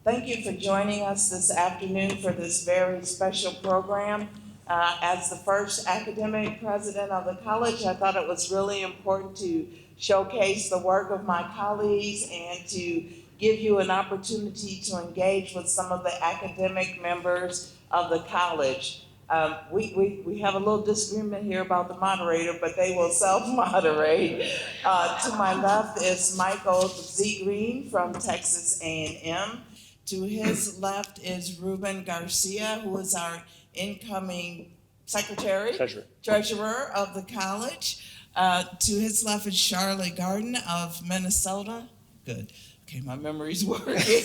Thank you for joining us this afternoon for this very special program. As the first academic president of the college, I thought it was really important to showcase the work of my colleagues and to give you an opportunity to engage with some of the academic members of the college. We have a little disagreement here about the moderator, but they will self-moderate. To my left is Michael Z. Green from Texas A&M. To his left is Ruben Garcia, who is our incoming treasurer of the college. To his left is Charlotte Garden of Minnesota. Good. Okay, my memory's working.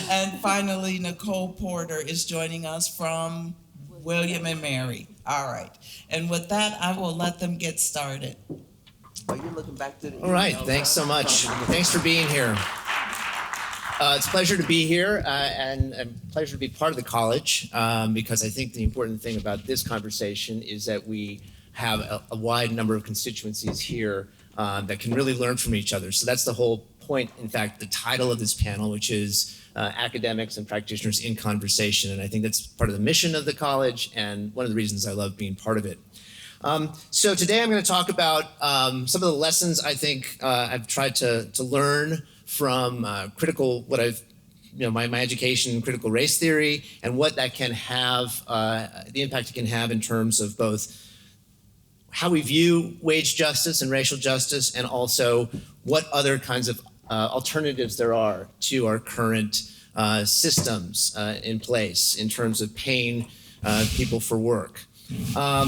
And finally, Nicole Porter is joining us from William and Mary. All right. And with that, I will let them get started. Oh, you're looking back to the All right. Thanks so much. Thanks for being here. It's a pleasure to be here and a pleasure to be part of the college because I think the important thing about this conversation is that we have a wide number of constituencies here that can really learn from each other. So that's the whole point, in fact, the title of this panel, which is Academics and Practitioners in Conversation. And I think that's part of the mission of the college and one of the reasons I love being part of it. So today I'm going to talk about some of the lessons I think I've tried to learn from my education in critical race theory and what that can have, the impact it can have in terms of both how we view wage justice and racial justice, and also what other kinds of alternatives there are to our current systems in place in terms of paying people for work.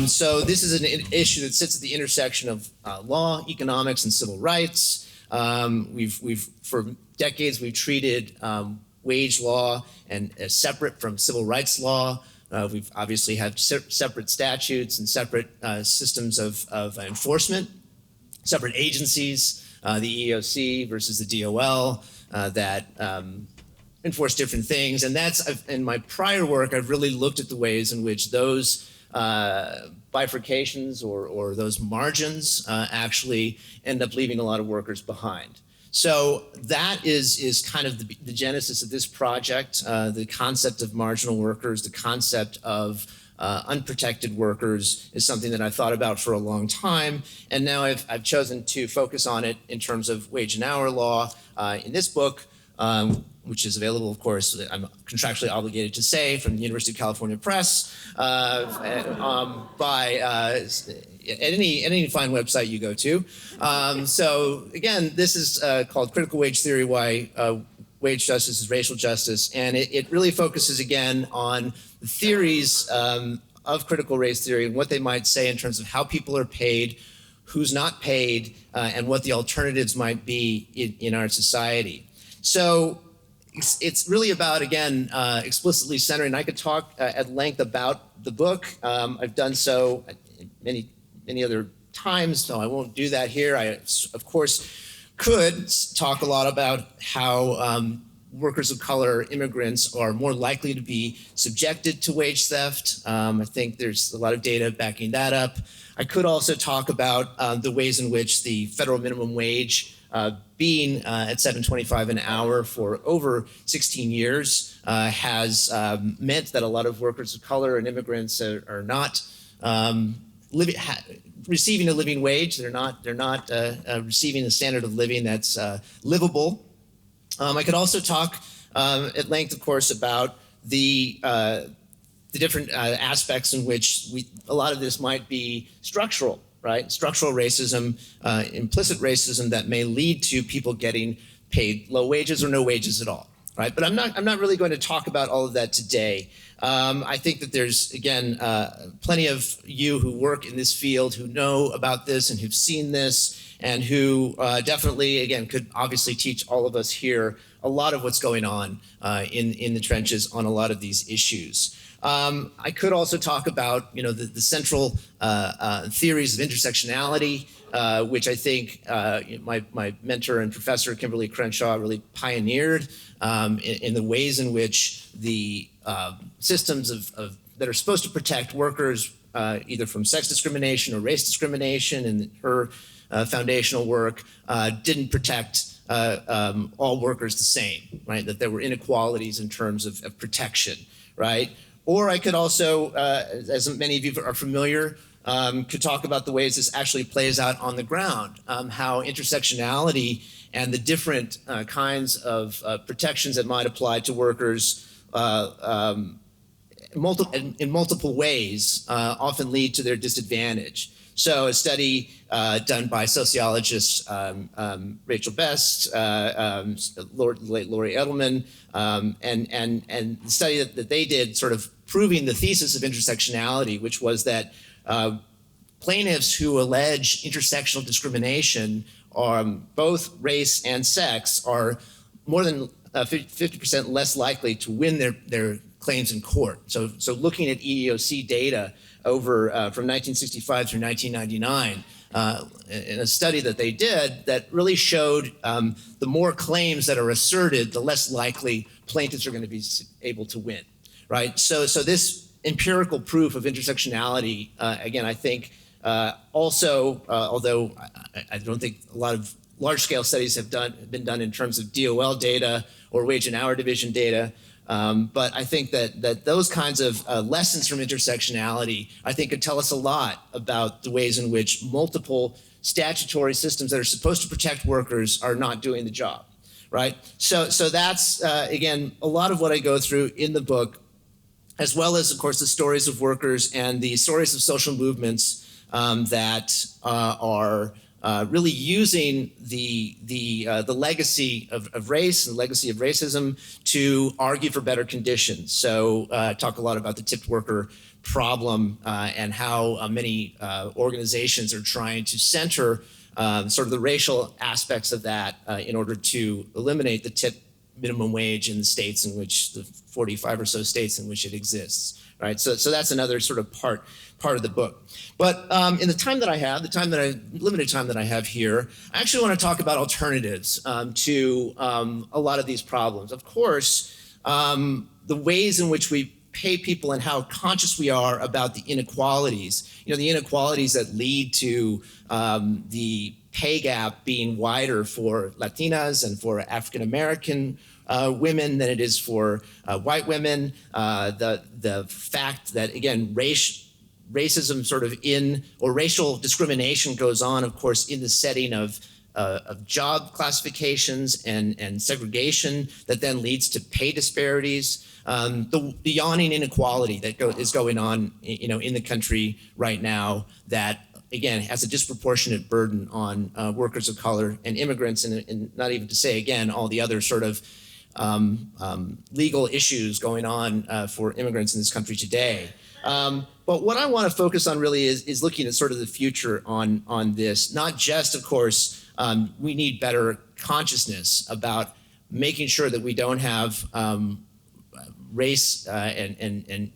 So this is an issue that sits at the intersection of law, economics, and civil rights. We've for decades we've treated wage law and as separate from civil rights law. We've obviously had separate statutes and separate systems of enforcement, separate agencies, the EEOC versus the DOL that enforce different things. And that's, in my prior work, I've really looked at the ways in which those bifurcations or those margins actually end up leaving a lot of workers behind. So that is kind of the genesis of this project, the concept of marginal workers, the concept of unprotected workers is something that I've thought about for a long time. And now I've chosen to focus on it in terms of wage and hour law in this book, which is available, of course, I'm contractually obligated to say, from the University of California Press, by any fine website you go to. So again, this is called Critical Wage Theory, Why Wage Justice is Racial Justice. And it really focuses again on the theories of critical race theory and what they might say in terms of how people are paid, who's not paid, and what the alternatives might be in our society. So it's really about, again, explicitly centering. I could talk at length about the book. I've done so many other times, so I won't do that here. I, of course, could talk a lot about how workers of color, immigrants, are more likely to be subjected to wage theft. I think there's a lot of data backing that up. I could also talk about the ways in which the federal minimum wage being at $7.25 an hour for over 16 years has meant that a lot of workers of color and immigrants are not receiving a living wage. They're not receiving a standard of living that's livable. I could also talk at length, of course, about the different aspects in which a lot of this might be structural. Right? Structural racism, implicit racism that may lead to people getting paid low wages or no wages at all. Right? But I'm not really going to talk about all of that today. I think that there's, again, plenty of you who work in this field who know about this and who've seen this and who definitely, again, could obviously teach all of us here a lot of what's going on in the trenches on a lot of these issues. I could also talk about, the central theories of intersectionality, which I think my mentor and professor, Kimberly Crenshaw, really pioneered in the ways in which the systems that are supposed to protect workers either from sex discrimination or race discrimination in her foundational work didn't protect all workers the same, right? That there were inequalities in terms of protection, right? Or I could also, as many of you are familiar, could talk about the ways this actually plays out on the ground, how intersectionality and the different kinds of protections that might apply to workers in multiple ways often lead to their disadvantage. So a study done by sociologists Rachel Best, late Laurie Edelman, and the study that they did sort of proving the thesis of intersectionality, which was that plaintiffs who allege intersectional discrimination on both race and sex are more than 50% less likely to win their claims in court. So looking at EEOC data over from 1965 through 1999, in a study that they did that really showed the more claims that are asserted, the less likely plaintiffs are going to be able to win, right? So this empirical proof of intersectionality, again, I think also, although I don't think a lot of large-scale studies have been done in terms of DOL data or wage and hour division data, but I think that those kinds of lessons from intersectionality, I think, could tell us a lot about the ways in which multiple statutory systems that are supposed to protect workers are not doing the job, right? So that's, again, a lot of what I go through in the book, as well as, of course, the stories of workers and the stories of social movements that are really using the legacy of race and the legacy of racism to argue for better conditions. So talk a lot about the tipped worker problem and how many organizations are trying to center sort of the racial aspects of that in order to eliminate the tip minimum wage in the states in which the 45 or so states in which it exists, right? So that's another sort of part of the book. But in the time that I have, limited time that I have here, I actually want to talk about alternatives to a lot of these problems. Of course, the ways in which we pay people and how conscious we are about the inequalities, the inequalities that lead to the pay gap being wider for Latinas and for African American women than it is for white women. The fact that, again, racism sort of or racial discrimination goes on, of course, in the setting of job classifications and segregation that then leads to pay disparities. The yawning inequality that is going on, in the country right now that, again, has a disproportionate burden on workers of color and immigrants, and not even to say, again, all the other sort of legal issues going on for immigrants in this country today. But what I want to focus on really is looking at sort of the future on this. Not just, of course, we need better consciousness about making sure that we don't have race and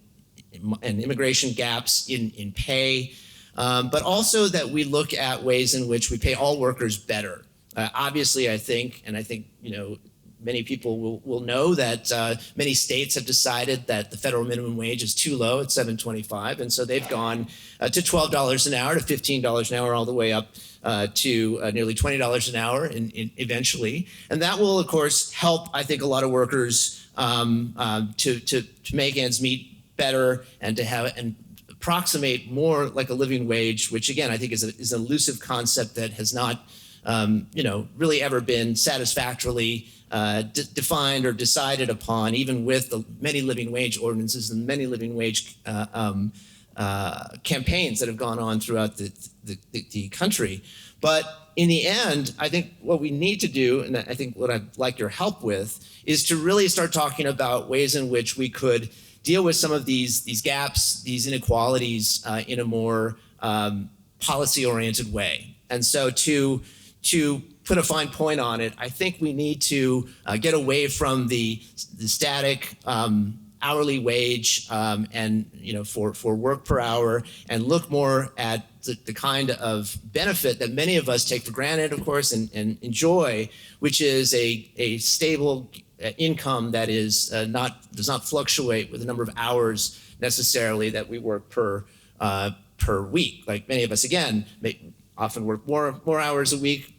immigration gaps in pay, but also that we look at ways in which we pay all workers better. Obviously, I think many people will know that many states have decided that the federal minimum wage is too low at $7.25, and so they've gone to $12 an hour, to $15 an hour, all the way up to nearly $20 an hour eventually. And that will, of course, help, I think, a lot of workers to make ends meet better and to have and approximate more like a living wage, which, again, I think is an elusive concept that has not really ever been satisfactorily defined or decided upon, even with the many living wage ordinances and many living wage campaigns that have gone on throughout the country. But in the end, I think what we need to do, and I think what I'd like your help with, is to really start talking about ways in which we could deal with some of these gaps, these inequalities in a more policy-oriented way. And so to put a fine point on it, I think we need to get away from the static hourly wage and for work per hour, and look more at the kind of benefit that many of us take for granted, of course, and enjoy, which is a stable income that does not fluctuate with the number of hours necessarily that we work per week. Like many of us, again, often work more hours a week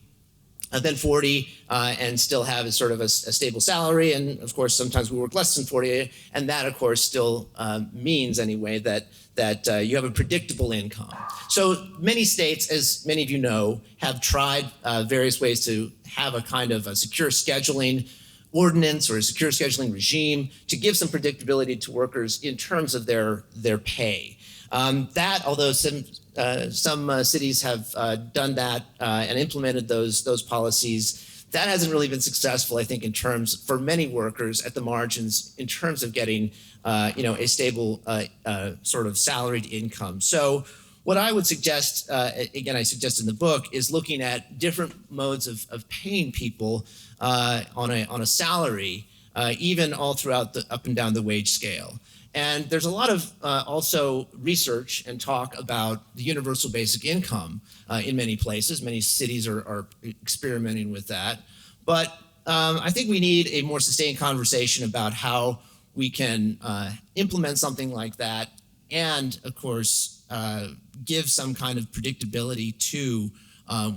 than 40 and still have a sort of a stable salary. And of course, sometimes we work less than 40. And that, of course, still means anyway that you have a predictable income. So many states, as many of you know, have tried various ways to have a kind of a secure scheduling ordinance or a secure scheduling regime to give some predictability to workers in terms of their pay. That, although some cities have done that and implemented those policies, that hasn't really been successful, I think, in terms for many workers at the margins in terms of getting a stable sort of salaried income. So what I would suggest, again, I suggest in the book, is looking at different modes of paying people on a salary, even all throughout the up and down the wage scale. And there's a lot of also research and talk about the universal basic income in many places. Many cities are experimenting with that. But I think we need a more sustained conversation about how we can implement something like that and, of course, give some kind of predictability to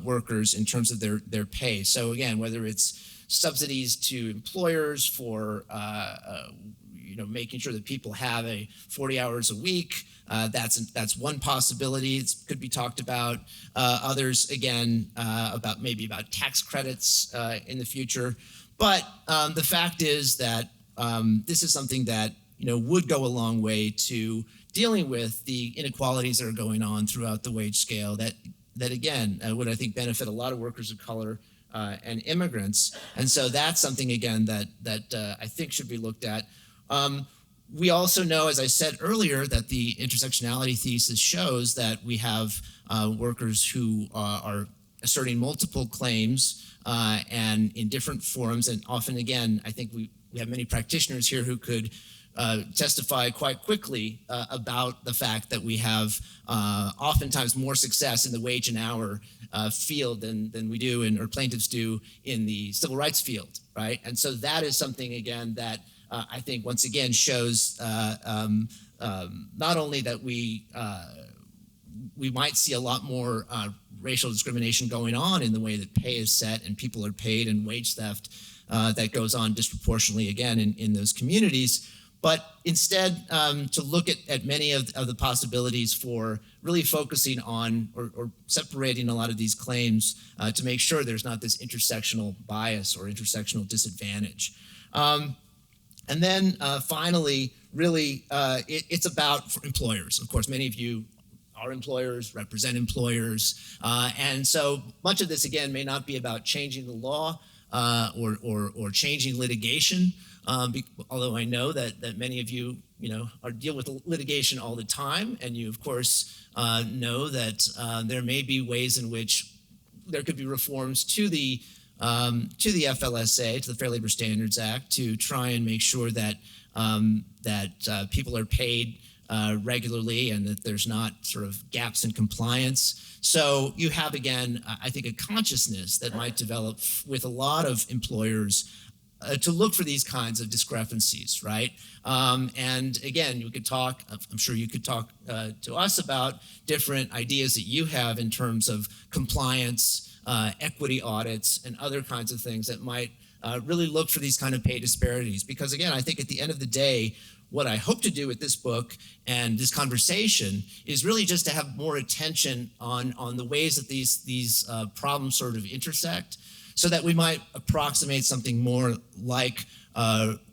workers in terms of their pay. So again, whether it's subsidies to employers for making sure that people have 40 hours a week. That's one possibility. It could be talked about. Others, again, about tax credits in the future. But the fact is that this is something that would go a long way to dealing with the inequalities that are going on throughout the wage scale. That again would, I think, benefit a lot of workers of color and immigrants. And so that's something again that I think should be looked at. We also know, as I said earlier, that the intersectionality thesis shows that we have workers who are asserting multiple claims and in different forms. And often, again, I think we have many practitioners here who could testify quite quickly about the fact that we have oftentimes more success in the wage and hour field than we do or plaintiffs do in the civil rights field, right? And so that is something, again, that I think once again shows not only that we might see a lot more racial discrimination going on in the way that pay is set and people are paid, and wage theft that goes on disproportionately again in those communities, but instead to look at many of the possibilities for really focusing on or separating a lot of these claims to make sure there's not this intersectional bias or intersectional disadvantage. And then finally, really, it's about employers. Of course, many of you are employers, represent employers. And so much of this, again, may not be about changing the law or changing litigation, although I know that many of you, deal with litigation all the time. And you, of course, know that there may be ways in which there could be reforms to the FLSA, to the Fair Labor Standards Act, to try and make sure that people are paid regularly and that there's not sort of gaps in compliance. So you have, again, I think, a consciousness that might develop with a lot of employers to look for these kinds of discrepancies, right? And again, you could talk, I'm sure you could talk to us about different ideas that you have in terms of compliance, equity audits, and other kinds of things that might really look for these kind of pay disparities. Because again, I think at the end of the day, what I hope to do with this book and this conversation is really just to have more attention on the ways that these problems sort of intersect, so that we might approximate something more like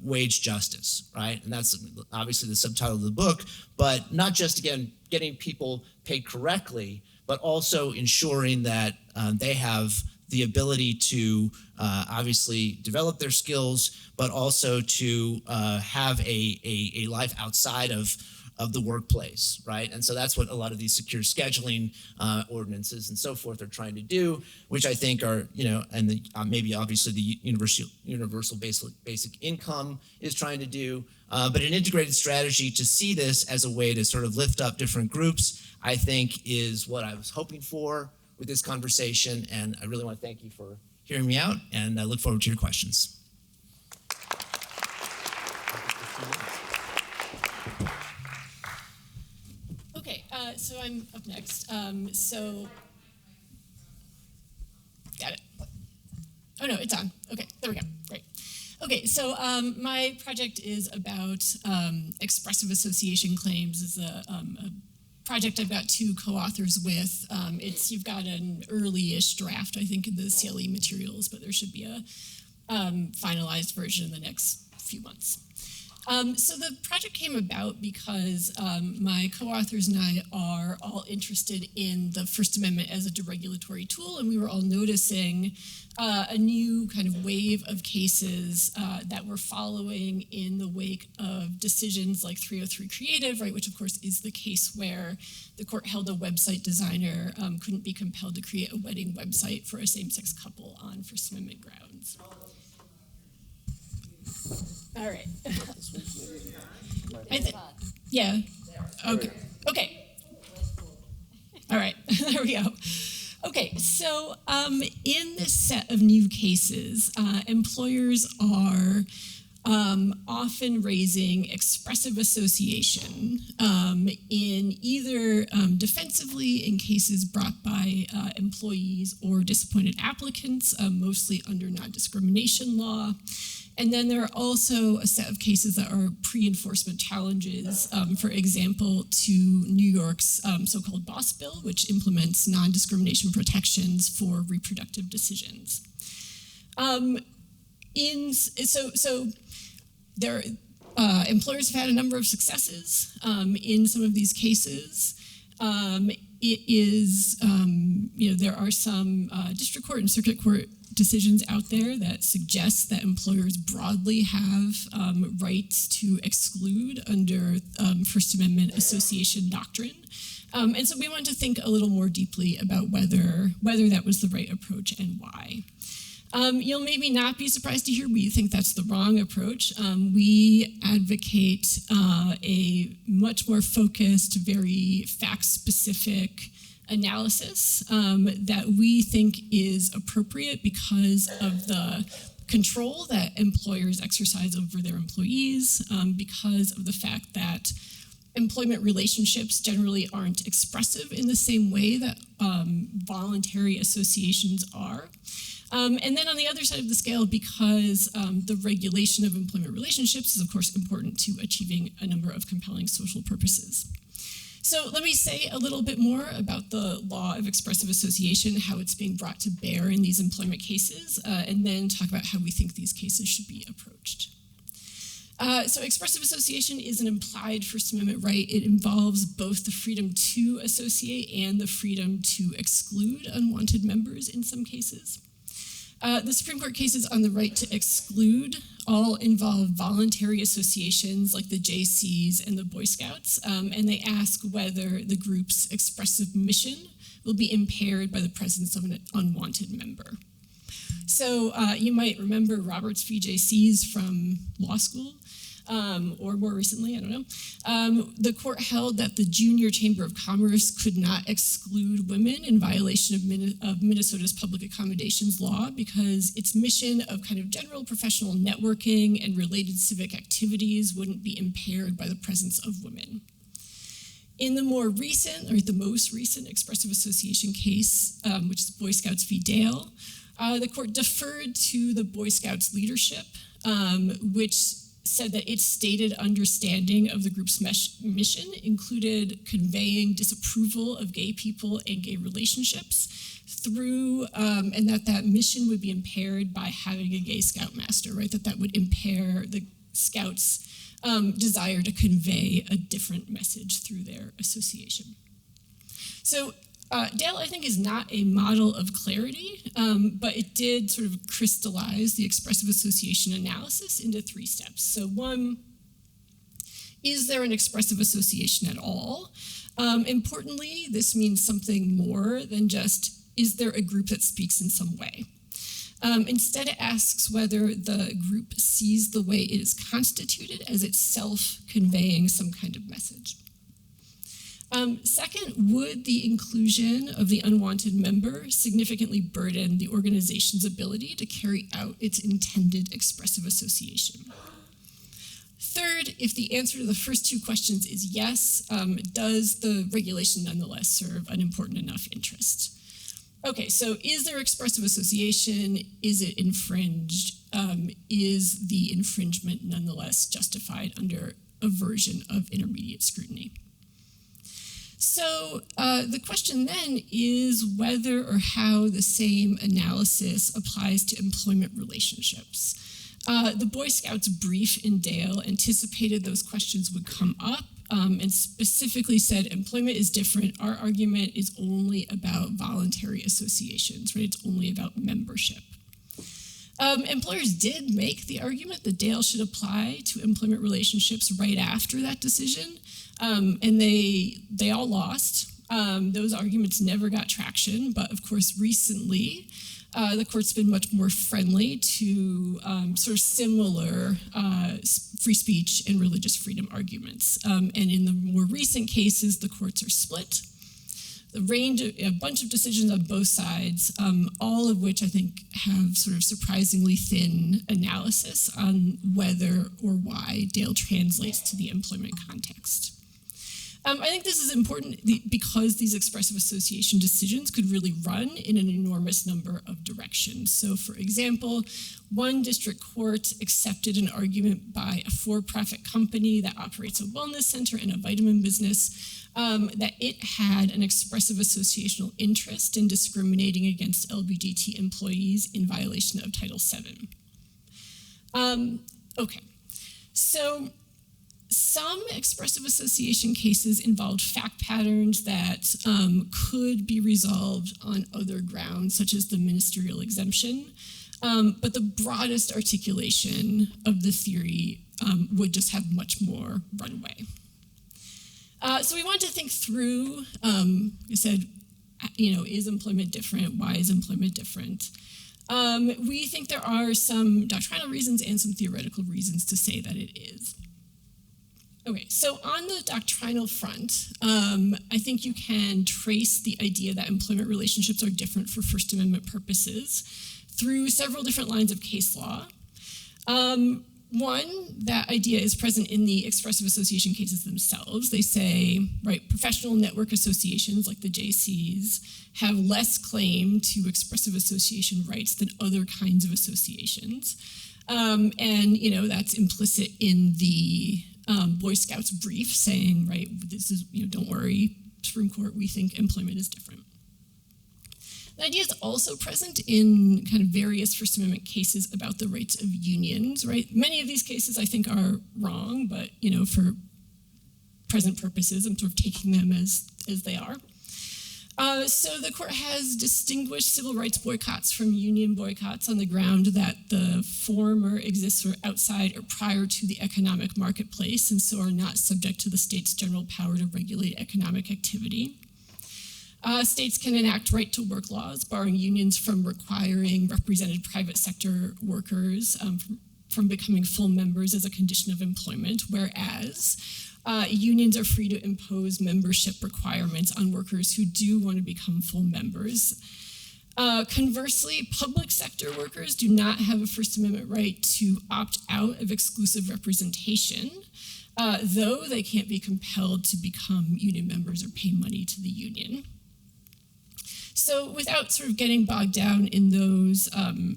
wage justice, right? And that's obviously the subtitle of the book, but not just, again, getting people paid correctly, but also ensuring that they have the ability to obviously develop their skills, but also to have a life outside of the workplace, right? And so that's what a lot of these secure scheduling ordinances and so forth are trying to do, which I think are, and maybe obviously the universal basic income is trying to do, but an integrated strategy to see this as a way to sort of lift up different groups, I think, is what I was hoping for with this conversation. And I really want to thank you for hearing me out, and I look forward to your questions. Okay, so I'm up next. Got it. no, it's on. Okay, there we go. Great. Okay, so my project is about expressive association claims. It's a project I've got 2 co-authors with. You've got an early-ish draft, I think, in the CLE materials, but there should be a finalized version in the next few months. So the project came about because my co-authors and I are all interested in the First Amendment as a deregulatory tool, and we were all noticing a new kind of wave of cases that were following in the wake of decisions like 303 Creative, right, which of course is the case where the court held a website designer couldn't be compelled to create a wedding website for a same-sex couple on First Amendment grounds. All right. Yeah. Okay. Okay. All right. There we go. Okay. So in this set of new cases, employers are often raising expressive association in either defensively in cases brought by employees or disappointed applicants, mostly under non-discrimination law. And then there are also a set of cases that are pre-enforcement challenges, for example, to New York's so-called BOSS bill, which implements non-discrimination protections for reproductive decisions. Employers have had a number of successes in some of these cases. There are some district court and circuit court decisions out there that suggest that employers broadly have rights to exclude under First Amendment association doctrine. And so we want to think a little more deeply about whether that was the right approach and why. You'll maybe not be surprised to hear we think that's the wrong approach. We advocate a much more focused, very fact-specific analysis that we think is appropriate because of the control that employers exercise over their employees, because of the fact that employment relationships generally aren't expressive in the same way that voluntary associations are. And then on the other side of the scale, because the regulation of employment relationships is, of course, important to achieving a number of compelling social purposes. So let me say a little bit more about the law of expressive association, how it's being brought to bear in these employment cases, and then talk about how we think these cases should be approached. So expressive association is an implied First Amendment right. It involves both the freedom to associate and the freedom to exclude unwanted members in some cases. The Supreme Court cases on the right to exclude all involve voluntary associations like the JCs and the Boy Scouts, and they ask whether the group's expressive mission will be impaired by the presence of an unwanted member. So you might remember Roberts v. JCs from law school, or more recently, I don't know. The court held that the Junior Chamber of Commerce could not exclude women in violation of Minnesota's public accommodations law because its mission of kind of general professional networking and related civic activities wouldn't be impaired by the presence of women. In the more recent, or the most recent expressive association case, which is Boy Scouts v. Dale, the court deferred to the Boy Scouts leadership, which said that its stated understanding of the group's mission included conveying disapproval of gay people and gay relationships through, and that mission would be impaired by having a gay scoutmaster, right? That would impair the scouts' desire to convey a different message through their association. So Dale, I think, is not a model of clarity, but it did sort of crystallize the expressive association analysis into 3 steps. So 1, is there an expressive association at all? Importantly, this means something more than just, is there a group that speaks in some way? Instead, it asks whether the group sees the way it is constituted as itself conveying some kind of message. Second, would the inclusion of the unwanted member significantly burden the organization's ability to carry out its intended expressive association? Third, if the answer to the first 2 questions is yes, does the regulation nonetheless serve an important enough interest? Okay, so is there expressive association? Is it infringed? Is the infringement nonetheless justified under a version of intermediate scrutiny? So the question then is whether or how the same analysis applies to employment relationships. The Boy Scouts brief in Dale anticipated those questions would come up and specifically said employment is different. Our argument is only about voluntary associations, right? It's only about membership. Employers did make the argument that Dale should apply to employment relationships right after that decision, and they all lost. Those arguments never got traction, but of course recently the court's been much more friendly to sort of similar free speech and religious freedom arguments. And in the more recent cases, the courts are split. The range of a bunch of decisions on both sides, all of which I think have sort of surprisingly thin analysis on whether or why Dale translates to the employment context. I think this is important because these expressive association decisions could really run in an enormous number of directions. So for example, one district court accepted an argument by a for-profit company that operates a wellness center and a vitamin business that it had an expressive associational interest in discriminating against LGBT employees in violation of Title VII. Okay, so some expressive association cases involved fact patterns that could be resolved on other grounds, such as the ministerial exemption, but the broadest articulation of the theory would just have much more runway. So we want to think through, I said, is employment different? Why is employment different? We think there are some doctrinal reasons and some theoretical reasons to say that it is. Okay, so on the doctrinal front, I think you can trace the idea that employment relationships are different for First Amendment purposes through several different lines of case law. One, that idea is present in the expressive association cases themselves. They say, right, professional network associations like the JCs have less claim to expressive association rights than other kinds of associations. And, that's implicit in the Boy Scouts brief saying, right, this is, don't worry, Supreme Court, we think employment is different. The idea is also present in kind of various First Amendment cases about the rights of unions, right? Many of these cases I think are wrong, but, for present purposes, I'm sort of taking them as they are. So the court has distinguished civil rights boycotts from union boycotts on the ground that the former exists sort of outside or prior to the economic marketplace and so are not subject to the state's general power to regulate economic activity. States can enact right-to-work laws, barring unions from requiring represented private sector workers from becoming full members as a condition of employment, whereas unions are free to impose membership requirements on workers who do want to become full members. Conversely, public sector workers do not have a First Amendment right to opt out of exclusive representation, though they can't be compelled to become union members or pay money to the union. So without sort of getting bogged down in those,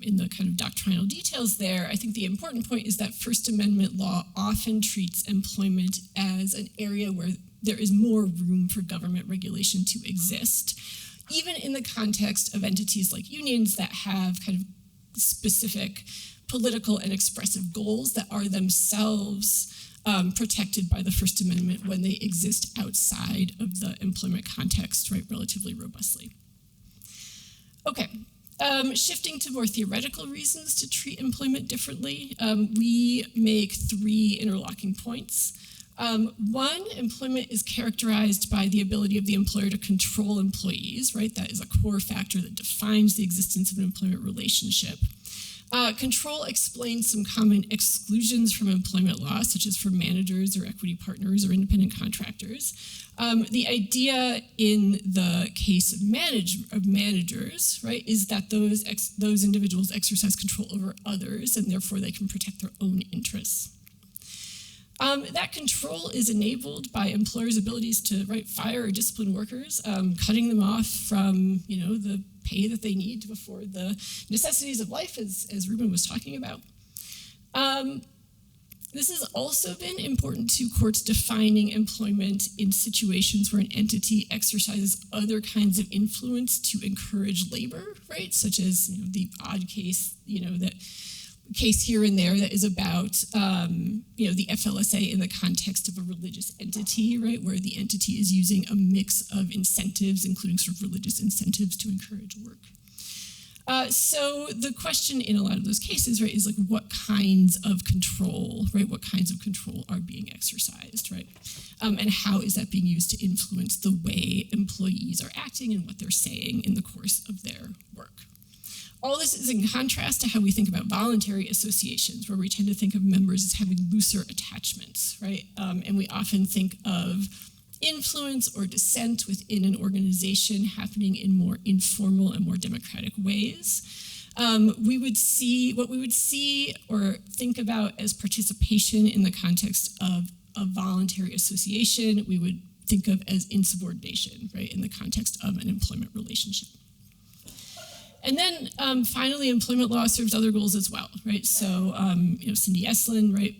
in the kind of doctrinal details there, I think the important point is that First Amendment law often treats employment as an area where there is more room for government regulation to exist, even in the context of entities like unions that have kind of specific political and expressive goals that are themselves protected by the First Amendment when they exist outside of the employment context, right, relatively robustly. Okay, shifting to more theoretical reasons to treat employment differently, we make three interlocking points. One, employment is characterized by the ability of the employer to control employees, right? That is a core factor that defines the existence of an employment relationship. Control explains some common exclusions from employment law, such as for managers or equity partners or independent contractors. The idea in the case of managers, right, is that those individuals exercise control over others and therefore they can protect their own interests. That control is enabled by employers' abilities to fire or discipline workers, cutting them off from the pay that they need to afford the necessities of life, as Ruben was talking about. This has also been important to courts defining employment in situations where an entity exercises other kinds of influence to encourage labor, right? Such as the odd case, that case here and there that is about, the FLSA in the context of a religious entity, right? Where the entity is using a mix of incentives, including sort of religious incentives to encourage work. So the question in a lot of those cases, right, is like what kinds of control, right? What kinds of control are being exercised, right? And how is that being used to influence the way employees are acting and what they're saying in the course of their work? All this is in contrast to how we think about voluntary associations, where we tend to think of members as having looser attachments, right? And we often think of influence or dissent within an organization happening in more informal and more democratic ways. What we would see or think about as participation in the context of a voluntary association, we would think of as insubordination, right, in the context of an employment relationship. And then finally, employment law serves other goals as well, right? So, Cindy Eslin, right,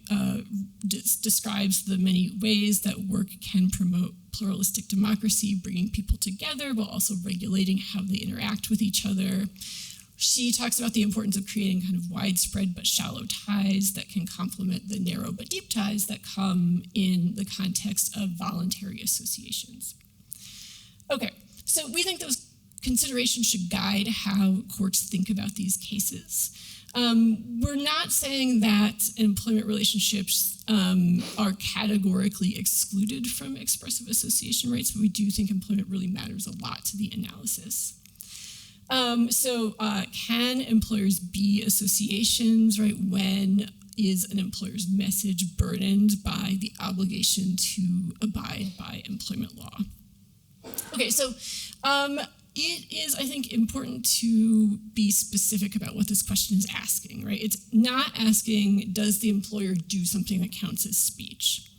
describes the many ways that work can promote pluralistic democracy, bringing people together while also regulating how they interact with each other. She talks about the importance of creating kind of widespread but shallow ties that can complement the narrow but deep ties that come in the context of voluntary associations. Okay, so we think those considerations should guide how courts think about these cases. We're not saying that employment relationships are categorically excluded from expressive association rights, but we do think employment really matters a lot to the analysis. Can employers be associations, right? When is an employer's message burdened by the obligation to abide by employment law? Okay, so it is, I think, important to be specific about what this question is asking, right? It's not asking, does the employer do something that counts as speech?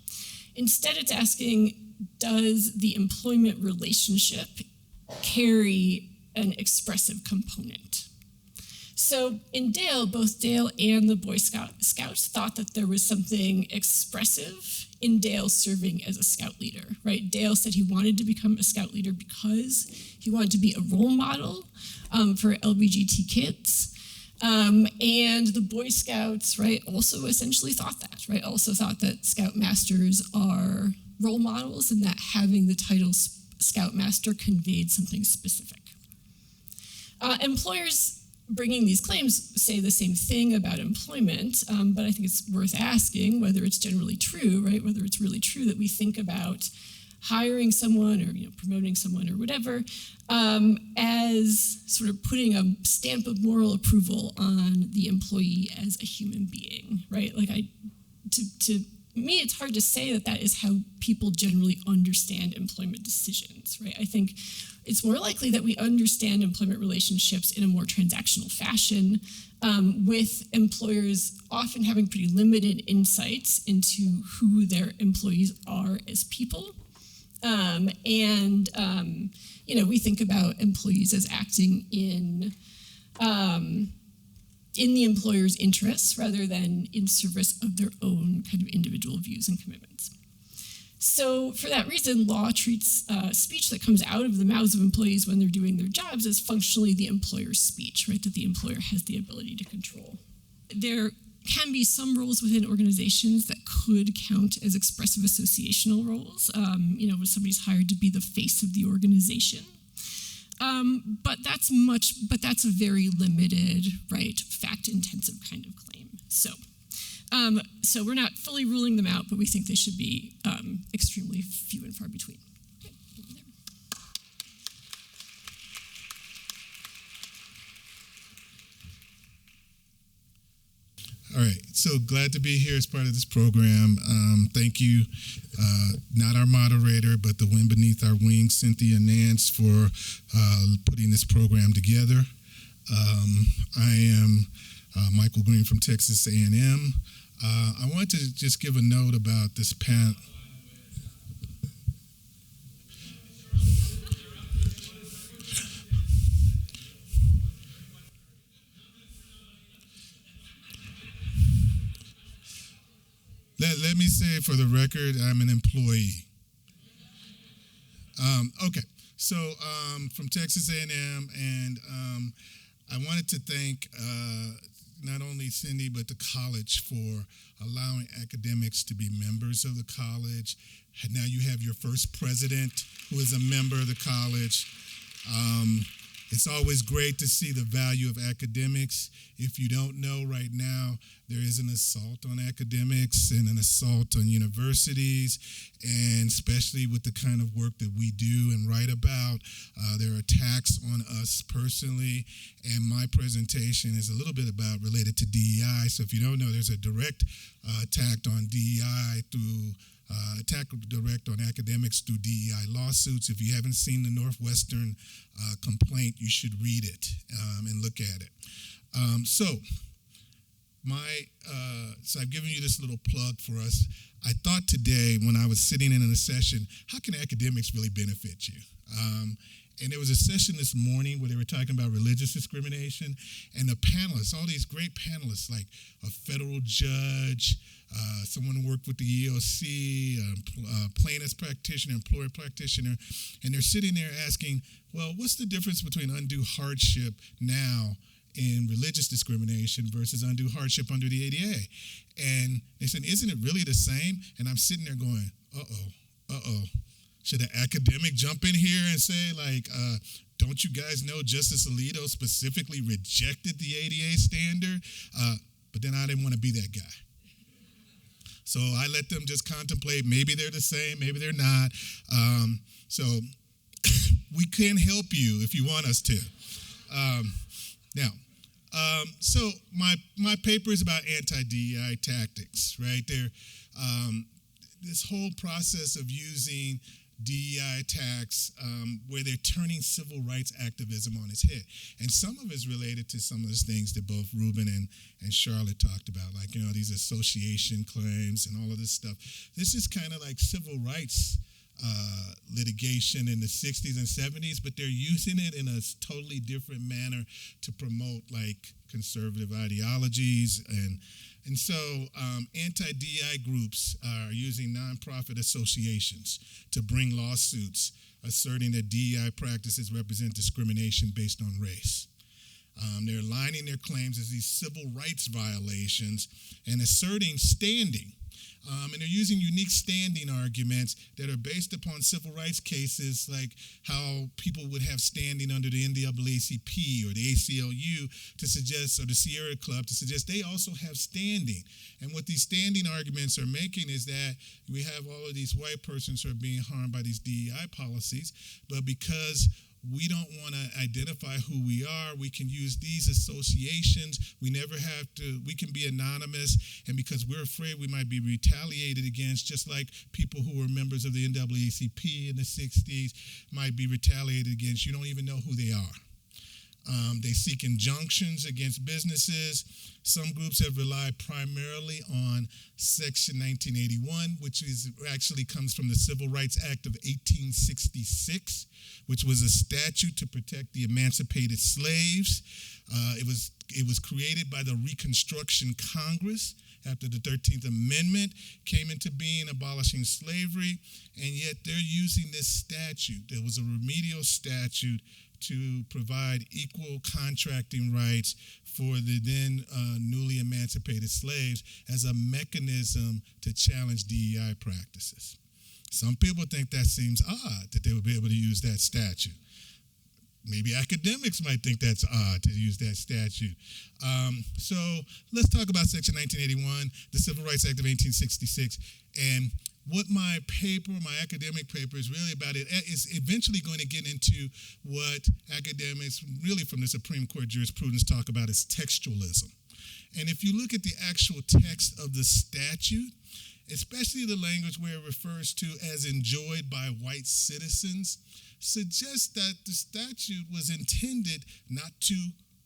Instead, it's asking, does the employment relationship carry an expressive component? So in Dale, both Dale and the Boy Scouts thought that there was something expressive in Dale serving as a scout leader, right? Dale said he wanted to become a scout leader because he wanted to be a role model for LGBTQ kids. And the Boy Scouts, right, also essentially thought that, right? Also thought that Scoutmasters are role models and that having the title Scoutmaster conveyed something specific. Employers bringing these claims say the same thing about employment, but I think it's worth asking whether it's generally true, right? Whether it's really true that we think about hiring someone or promoting someone or whatever as sort of putting a stamp of moral approval on the employee as a human being, right? Like to me, it's hard to say that that is how people generally understand employment decisions, right? I think it's more likely that we understand employment relationships in a more transactional fashion, with employers often having pretty limited insights into who their employees are as people. We think about employees as acting in the employer's interests rather than in service of their own kind of individual views and commitments. So for that reason, law treats speech that comes out of the mouths of employees when they're doing their jobs as functionally the employer's speech, right, that the employer has the ability to control. There can be some roles within organizations that could count as expressive associational roles, when somebody's hired to be the face of the organization. But that's a very limited, right, fact-intensive kind of claim. So we're not fully ruling them out, but we think they should be extremely few and far between. Okay, over there. All right, so glad to be here as part of this program. Thank you, not our moderator, but the wind beneath our wings, Cynthia and Nance, for putting this program together. I am Michael Green from Texas A&M. I want to just give a note about this panel. for the record, I'm an employee. Okay, so from Texas A&M, and I wanted to thank not only Cindy but the college for allowing academics to be members of the college. And now you have your first president who is a member of the college. It's always great to see the value of academics. If you don't know right now, there is an assault on academics and an assault on universities, and especially with the kind of work that we do and write about, there are attacks on us personally, and my presentation is a little bit related to DEI. So if you don't know, there's a direct attack on DEI through attack direct on academics through DEI lawsuits. If you haven't seen the Northwestern complaint, you should read it and look at it. So I've given you this little plug for us. I thought today when I was sitting in a session, how can academics really benefit you? And there was a session this morning where they were talking about religious discrimination, and the panelists, all these great panelists, like a federal judge, someone who worked with the EOC, plaintiffs practitioner, employer practitioner, and they're sitting there asking, well, what's the difference between undue hardship now in religious discrimination versus undue hardship under the ADA? And they said, isn't it really the same? And I'm sitting there going, uh-oh. Should an academic jump in here and say, like, don't you guys know Justice Alito specifically rejected the ADA standard? But then I didn't want to be that guy. So I let them just contemplate. Maybe they're the same, maybe they're not. So we can help you if you want us to. So my paper is about anti-DEI tactics, right? This whole process of using DEI attacks where they're turning civil rights activism on its head. And some of it's related to some of those things that both Ruben and Charlotte talked about, like, these association claims and all of this stuff. This is kind of like civil rights litigation in the 60s and 70s, but they're using it in a totally different manner to promote, like, conservative ideologies. And so anti-DEI groups are using nonprofit associations to bring lawsuits asserting that DEI practices represent discrimination based on race. They're aligning their claims as these civil rights violations and asserting standing. And they're using unique standing arguments that are based upon civil rights cases, like how people would have standing under the NAACP or the ACLU to suggest, or the Sierra Club to suggest they also have standing. And what these standing arguments are making is that we have all of these white persons who are being harmed by these DEI policies, but because we don't want to identify who we are, we can use these associations. We can be anonymous, and because we're afraid we might be retaliated against, just like people who were members of the NAACP in the 60s might be retaliated against. You don't even know who they are. They seek injunctions against businesses. Some groups have relied primarily on Section 1981, which actually comes from the Civil Rights Act of 1866, which was a statute to protect the emancipated slaves. It was created by the Reconstruction Congress after the 13th Amendment came into being, abolishing slavery, and yet they're using this statute. There was a remedial statute to provide equal contracting rights for the then newly emancipated slaves as a mechanism to challenge DEI practices. Some people think that seems odd that they would be able to use that statute. Maybe academics might think that's odd to use that statute. So let's talk about Section 1981, the Civil Rights Act of 1866, and what my academic paper is really about. It is eventually going to get into what academics really from the Supreme Court jurisprudence talk about as textualism. And if you look at the actual text of the statute, especially the language where it refers to as enjoyed by white citizens, suggests that the statute was intended not to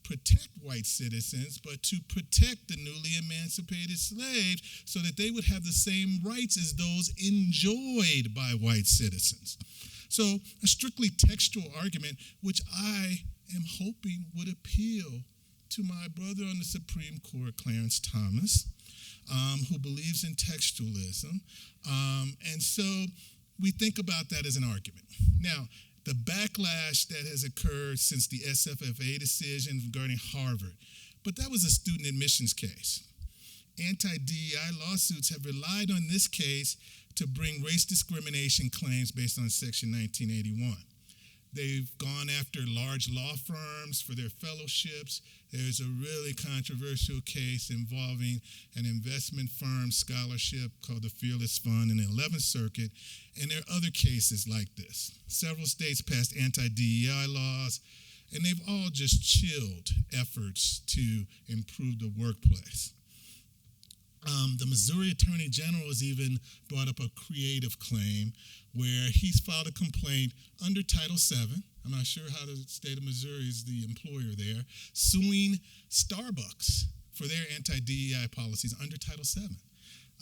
protect white citizens, but to protect the newly emancipated slaves so that they would have the same rights as those enjoyed by white citizens. So a strictly textual argument, which I am hoping would appeal to my brother on the Supreme Court, Clarence Thomas. who believes in textualism. And so we think about that as an argument. Now, the backlash that has occurred since the SFFA decision regarding Harvard, but that was a student admissions case. Anti-DEI lawsuits have relied on this case to bring race discrimination claims based on Section 1981. They've gone after large law firms for their fellowships. There's a really controversial case involving an investment firm scholarship called the Fearless Fund in the 11th Circuit, and there are other cases like this. Several states passed anti-DEI laws, and they've all just chilled efforts to improve the workplace. The Missouri Attorney General has even brought up a creative claim where he's filed a complaint under Title VII. I'm not sure how the state of Missouri is the employer there, suing Starbucks for their anti-DEI policies under Title VII.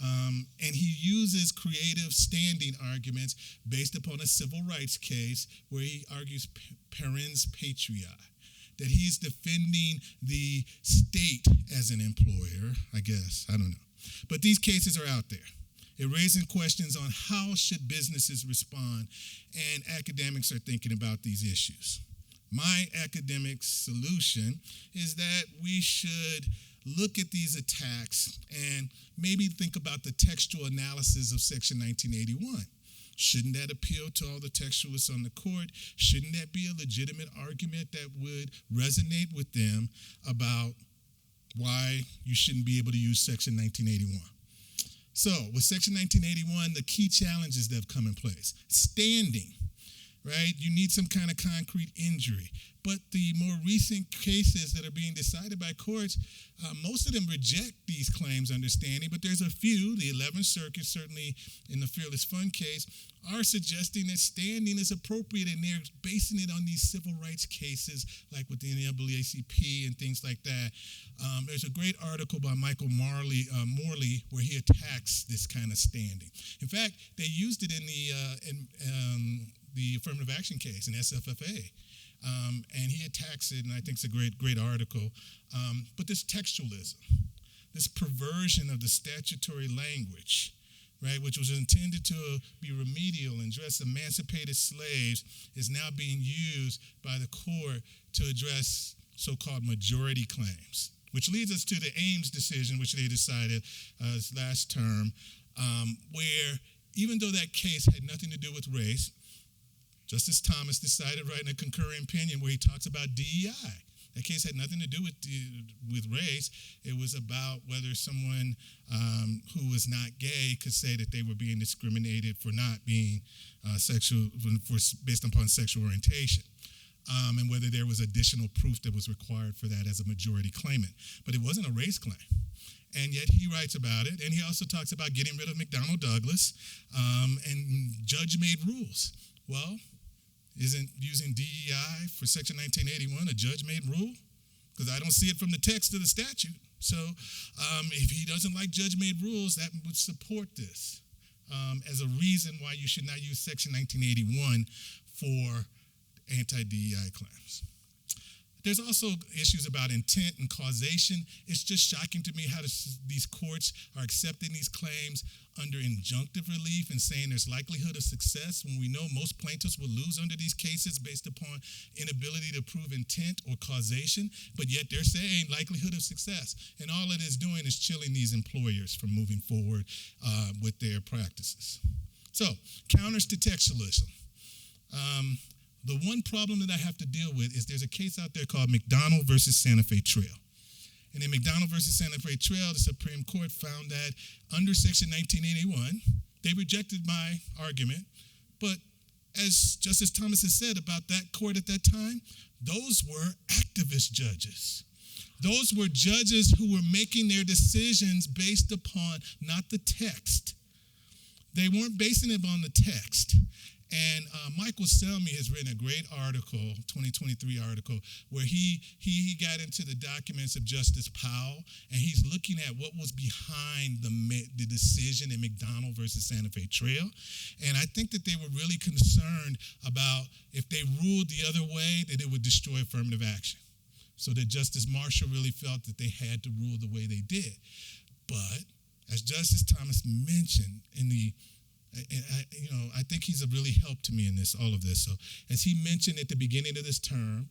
And he uses creative standing arguments based upon a civil rights case where he argues parens patriae, that he's defending the state as an employer, I guess, I don't know. But these cases are out there. It raises questions on how should businesses respond, and academics are thinking about these issues. My academic solution is that we should look at these attacks and maybe think about the textual analysis of Section 1981. Shouldn't that appeal to all the textualists on the court? Shouldn't that be a legitimate argument that would resonate with them about why you shouldn't be able to use Section 1981? So with Section 1981, the key challenges that have come in place. Standing, right? You need some kind of concrete injury. But the more recent cases that are being decided by courts, most of them reject these claims under standing, but there's a few, the 11th Circuit, certainly in the Fearless Fund case, are suggesting that standing is appropriate, and they're basing it on these civil rights cases, like with the NAACP and things like that. There's a great article by Michael Morley where he attacks this kind of standing. In fact, they used it in the affirmative action case in SFFA. And he attacks it, and I think it's a great article. But this textualism, this perversion of the statutory language, right, which was intended to be remedial and address emancipated slaves, is now being used by the court to address so-called majority claims, which leads us to the Ames decision, which they decided last term, where even though that case had nothing to do with race, Justice Thomas decided, writing a concurring opinion where he talks about DEI. That case had nothing to do with race. It was about whether someone who was not gay could say that they were being discriminated for not being based upon sexual orientation, and whether there was additional proof that was required for that as a majority claimant. But it wasn't a race claim. And yet he writes about it, and he also talks about getting rid of McDonnell Douglas and judge-made rules. Well, isn't using DEI for Section 1981 a judge-made rule? Because I don't see it from the text of the statute. So if he doesn't like judge-made rules, that would support this as a reason why you should not use Section 1981 for anti-DEI claims. There's also issues about intent and causation. It's just shocking to me how these courts are accepting these claims under injunctive relief and saying there's likelihood of success when we know most plaintiffs will lose under these cases based upon inability to prove intent or causation, but yet they're saying likelihood of success. And all it is doing is chilling these employers from moving forward with their practices. So, counters to textualism. The one problem that I have to deal with is there's a case out there called McDonald versus Santa Fe Trail. And in McDonald versus Santa Fe Trail, the Supreme Court found that under Section 1981, they rejected my argument. But as Justice Thomas has said about that court at that time, those were activist judges. Those were judges who were making their decisions based upon not the text. They weren't basing it on the text. And Michael Selmy has written a great article, 2023 article, where he got into the documents of Justice Powell, and he's looking at what was behind the decision in McDonald versus Santa Fe Trail. And I think that they were really concerned about if they ruled the other way, that it would destroy affirmative action. So that Justice Marshall really felt that they had to rule the way they did. But as Justice Thomas mentioned in the, I think he's a really help to me in all of this. So as he mentioned at the beginning of this term,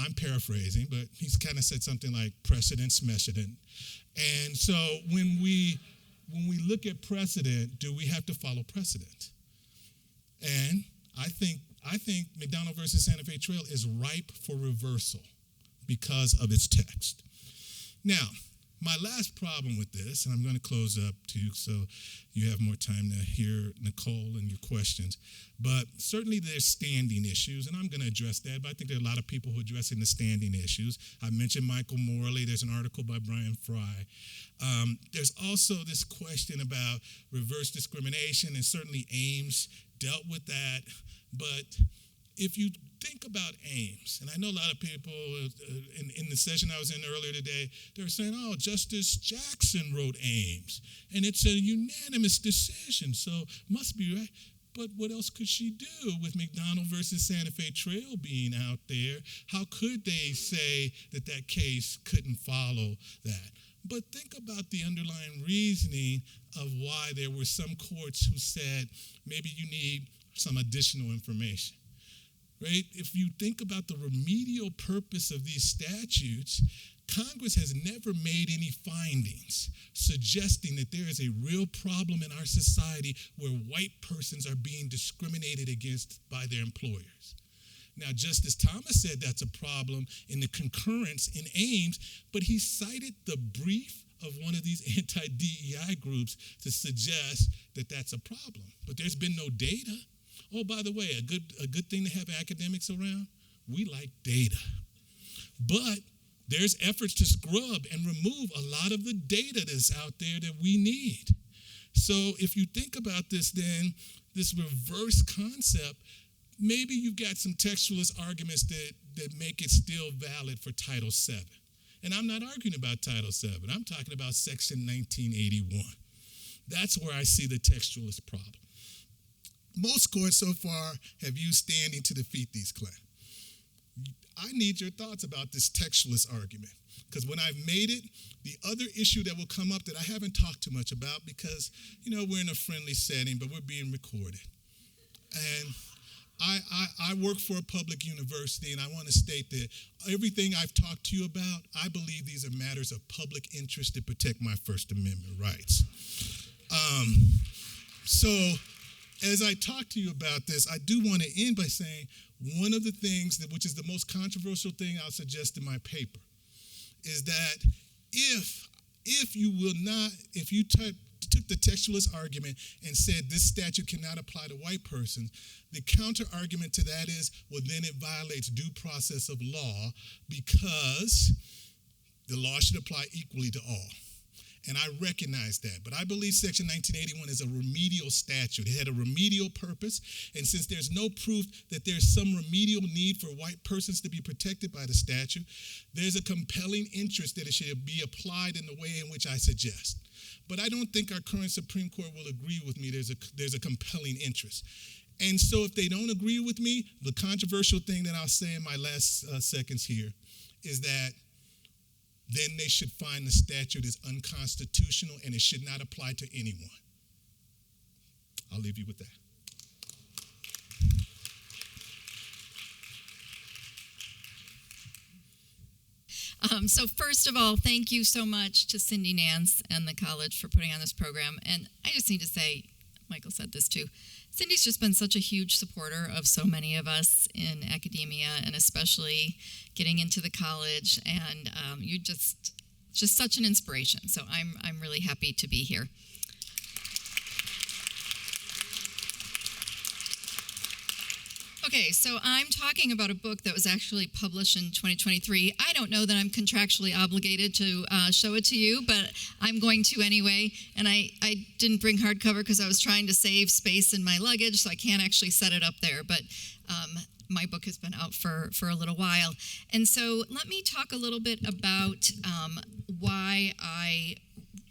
I'm paraphrasing, but he's kind of said something like precedent, smeshedent. And so when we look at precedent, do we have to follow precedent? And I think McDonald versus Santa Fe Trail is ripe for reversal because of its text. Now, my last problem with this, and I'm going to close up too, so you have more time to hear Nicole and your questions, but certainly there's standing issues, and I'm going to address that, but I think there are a lot of people who are addressing the standing issues. I mentioned Michael Morley. There's an article by Brian Fry. There's also this question about reverse discrimination, and certainly Ames dealt with that, but if you think about Ames, and I know a lot of people in the session I was in earlier today, they were saying, oh, Justice Jackson wrote Ames, and it's a unanimous decision, so must be right. But what else could she do with McDonald versus Santa Fe Trail being out there? How could they say that case couldn't follow that? But think about the underlying reasoning of why there were some courts who said maybe you need some additional information. Right? If you think about the remedial purpose of these statutes, Congress has never made any findings suggesting that there is a real problem in our society where white persons are being discriminated against by their employers. Now, Justice Thomas said that's a problem in the concurrence in Ames, but he cited the brief of one of these anti-DEI groups to suggest that that's a problem. But there's been no data. Oh, by the way, a good thing to have academics around, we like data. But there's efforts to scrub and remove a lot of the data that's out there that we need. So if you think about this then, this reverse concept, maybe you've got some textualist arguments that make it still valid for Title VII. And I'm not arguing about Title VII. I'm talking about Section 1981. That's where I see the textualist problem. Most courts so far have used standing to defeat these claims. I need your thoughts about this textualist argument, because when I've made it, the other issue that will come up that I haven't talked too much about, because we're in a friendly setting, but we're being recorded. And I work for a public university, and I want to state that everything I've talked to you about, I believe these are matters of public interest to protect my First Amendment rights. So as I talk to you about this, I do want to end by saying one of the things which is the most controversial thing I'll suggest in my paper, is that if you took the textualist argument and said this statute cannot apply to white persons, the counter argument to that is, well, then it violates due process of law because the law should apply equally to all. And I recognize that, but I believe Section 1981 is a remedial statute. It had a remedial purpose, and since there's no proof that there's some remedial need for white persons to be protected by the statute, there's a compelling interest that it should be applied in the way in which I suggest. But I don't think our current Supreme Court will agree with me. There's a compelling interest. And so if they don't agree with me, the controversial thing that I'll say in my last seconds here is that then they should find the statute is unconstitutional and it should not apply to anyone. I'll leave you with that. So first of all, thank you so much to Cindy Nance and the college for putting on this program. And I just need to say, Michael said this too, Cindy's just been such a huge supporter of so many of us in academia, and especially getting into the college. And you're just such an inspiration. So I'm really happy to be here. Okay, so I'm talking about a book that was actually published in 2023. I don't know that I'm contractually obligated to show it to you, but I'm going to anyway. And I didn't bring hardcover because I was trying to save space in my luggage, so I can't actually set it up there. But my book has been out for a little while. And so let me talk a little bit about why I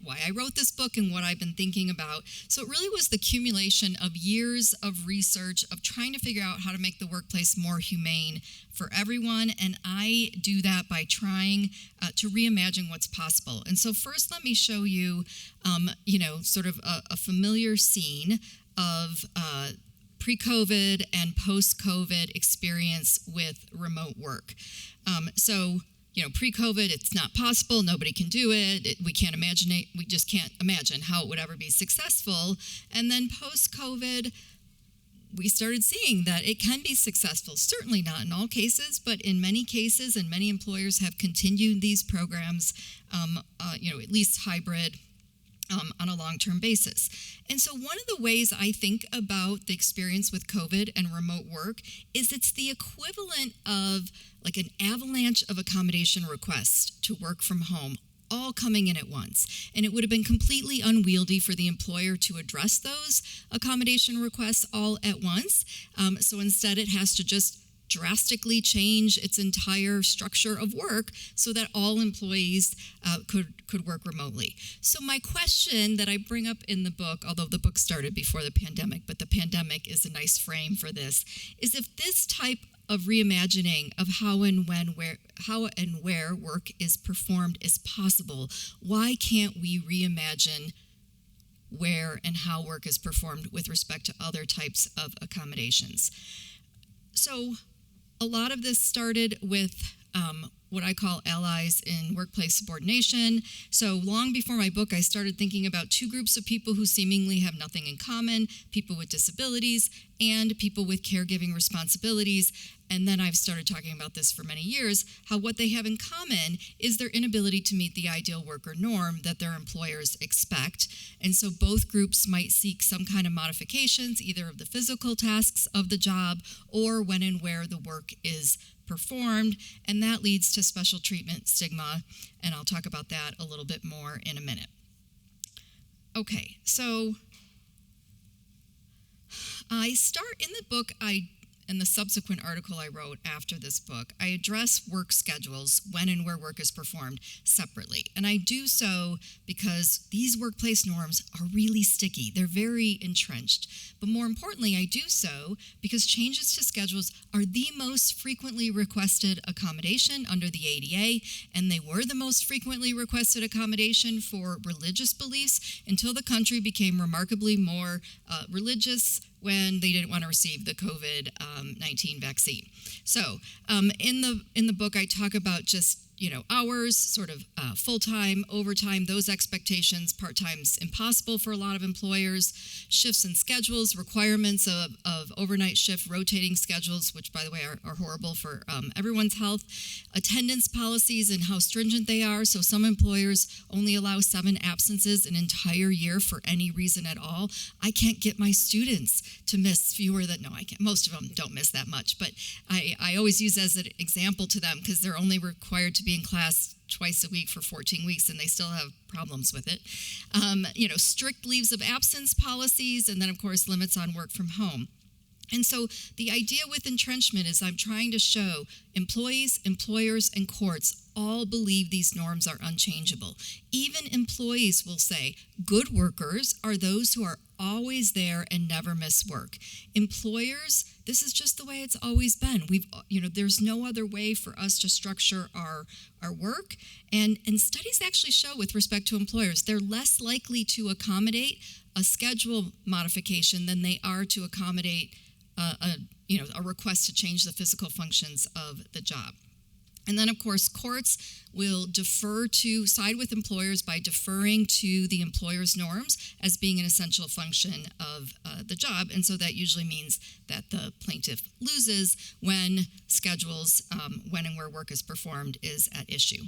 why I wrote this book and what I've been thinking about. So it really was the accumulation of years of research of trying to figure out how to make the workplace more humane for everyone. And I do that by trying to reimagine what's possible. And so first, let me show you, sort of a familiar scene of pre-COVID and post-COVID experience with remote work. Pre-COVID, it's not possible. Nobody can do it. We can't imagine it. We just can't imagine how it would ever be successful. And then post-COVID, we started seeing that it can be successful. Certainly not in all cases, but in many cases, and many employers have continued these programs, at least hybrid, on a long-term basis. And so one of the ways I think about the experience with COVID and remote work is it's the equivalent of like an avalanche of accommodation requests to work from home, all coming in at once. And it would have been completely unwieldy for the employer to address those accommodation requests all at once. So instead, it has to just drastically change its entire structure of work so that all employees could work remotely. So my question that I bring up in the book, although the book started before the pandemic, but the pandemic is a nice frame for this, is if this type of reimagining of how and where work is performed is possible, why can't we reimagine where and how work is performed with respect to other types of accommodations? So a lot of this started with what I call allies in workplace subordination. So long before my book, I started thinking about two groups of people who seemingly have nothing in common: people with disabilities and people with caregiving responsibilities. And then I've started talking about this for many years, how what they have in common is their inability to meet the ideal worker norm that their employers expect. And so both groups might seek some kind of modifications, either of the physical tasks of the job or when and where the work is performed, and that leads to special treatment stigma, and I'll talk about that a little bit more in a minute. Okay, so I start in the book, in the subsequent article I wrote after this book, I address work schedules, when and where work is performed, separately. And I do so because these workplace norms are really sticky. They're very entrenched. But more importantly, I do so because changes to schedules are the most frequently requested accommodation under the ADA, and they were the most frequently requested accommodation for religious beliefs until the country became remarkably more religious when they didn't want to receive the COVID-19 vaccine. So in the book, I talk about just hours, sort of full-time, overtime, those expectations. Part-time's impossible for a lot of employers. Shifts in schedules, requirements of overnight shift, rotating schedules, which, by the way, are horrible for everyone's health. Attendance policies and how stringent they are. So some employers only allow 7 absences an entire year for any reason at all. I can't get my students to miss fewer than, no, I can't. Most of them don't miss that much, but I always use as an example to them because they're only required to be in class twice a week for 14 weeks and they still have problems with it. Strict leaves of absence policies, and then of course limits on work from home. And so the idea with entrenchment is I'm trying to show employees, employers, and courts all believe these norms are unchangeable. Even employees will say good workers are those who are always there and never miss work. Employers, this is just the way it's always been. There's no other way for us to structure our work. And studies actually show with respect to employers, they're less likely to accommodate a schedule modification than they are to accommodate a request to change the physical functions of the job. And then, of course, courts will side with employers by deferring to the employer's norms as being an essential function of the job. And so that usually means that the plaintiff loses when schedules, when and where work is performed, is at issue.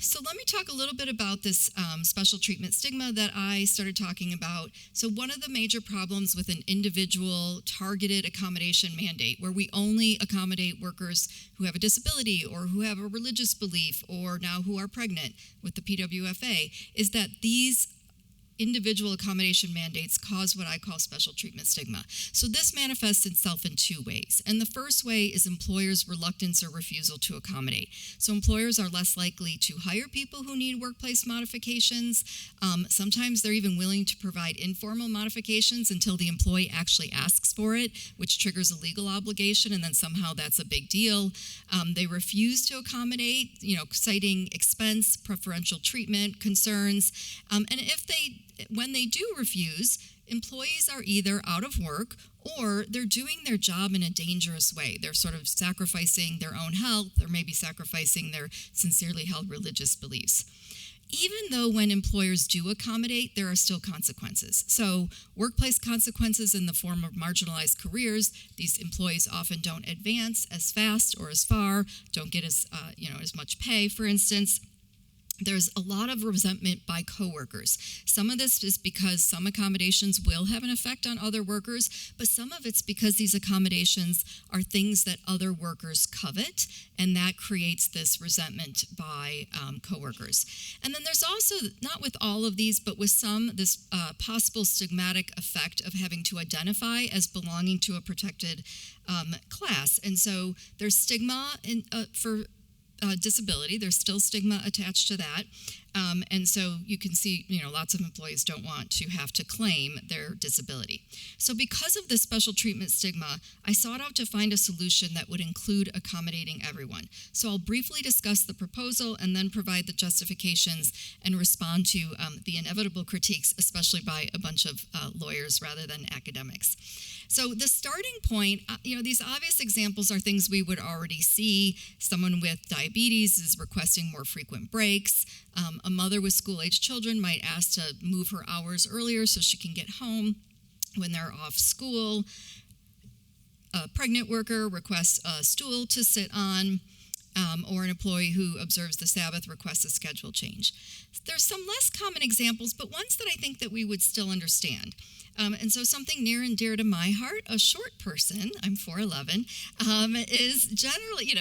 So let me talk a little bit about this special treatment stigma that I started talking about. So one of the major problems with an individual targeted accommodation mandate, where we only accommodate workers who have a disability or who have a religious belief or now who are pregnant with the PWFA, is that these individual accommodation mandates cause what I call special treatment stigma. So this manifests itself in two ways. And the first way is employers' reluctance or refusal to accommodate. So employers are less likely to hire people who need workplace modifications. Sometimes they're even willing to provide informal modifications until the employee actually asks for it, which triggers a legal obligation, and then somehow that's a big deal. They refuse to accommodate, citing expense, preferential treatment, concerns. And when they do refuse, employees are either out of work or they're doing their job in a dangerous way. They're sort of sacrificing their own health or maybe sacrificing their sincerely held religious beliefs. Even though when employers do accommodate, there are still consequences. So workplace consequences in the form of marginalized careers, these employees often don't advance as fast or as far, don't get as much pay, for instance. There's a lot of resentment by coworkers. Some of this is because some accommodations will have an effect on other workers, but some of it's because these accommodations are things that other workers covet, and that creates this resentment by coworkers. And then there's also, not with all of these, but with some, this possible stigmatic effect of having to identify as belonging to a protected class. And so there's stigma for disability. There's still stigma attached to that. And so you can see, lots of employees don't want to have to claim their disability. So because of this special treatment stigma, I sought out to find a solution that would include accommodating everyone. So I'll briefly discuss the proposal and then provide the justifications and respond to the inevitable critiques, especially by a bunch of lawyers rather than academics. So the starting point, these obvious examples are things we would already see. Someone with diabetes is requesting more frequent breaks. A mother with school-age children might ask to move her hours earlier so she can get home when they're off school. A pregnant worker requests a stool to sit on, or an employee who observes the Sabbath requests a schedule change. There's some less common examples, but ones that I think that we would still understand. And so something near and dear to my heart, a short person, I'm 4'11", is generally,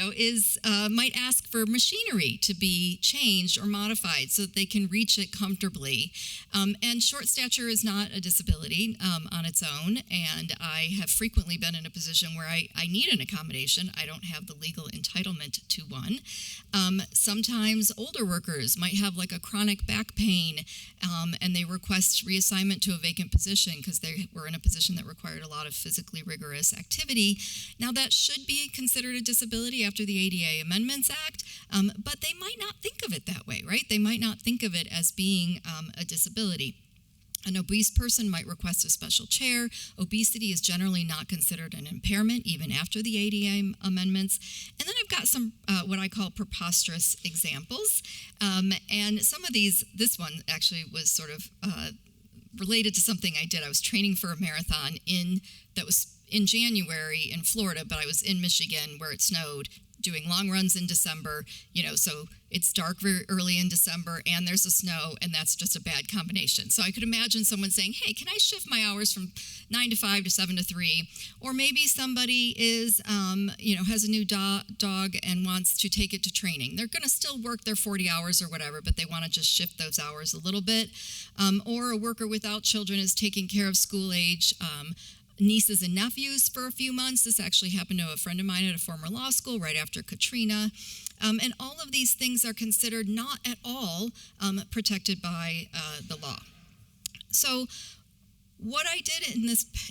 might ask for machinery to be changed or modified so that they can reach it comfortably. And short stature is not a disability on its own, and I have frequently been in a position where I need an accommodation. I don't have the legal entitlement to one. Sometimes older workers might have like a chronic back pain, and they request reassignment to a vacant position because they were in a position that required a lot of physically rigorous activity. Now that should be considered a disability after the ADA Amendments Act, but they might not think of it that way, right? They might not think of it as being a disability. An obese person might request a special chair. Obesity is generally not considered an impairment, even after the ADA amendments. And then I've got some what I call preposterous examples. And some of these, this one actually was sort of related to something I did. I was training for a marathon that was in January in Florida, but I was in Michigan where it snowed, doing long runs in December, so it's dark very early in December and there's a snow, and that's just a bad combination. So I could imagine someone saying, hey, can I shift my hours from 9 to 5 to 7 to 3? Or maybe somebody is, has a new dog and wants to take it to training. They're going to still work their 40 hours or whatever, but they want to just shift those hours a little bit. Or a worker without children is taking care of school-age nieces and nephews for a few months. This actually happened to a friend of mine at a former law school right after Katrina. And all of these things are considered not at all protected by the law. So what I did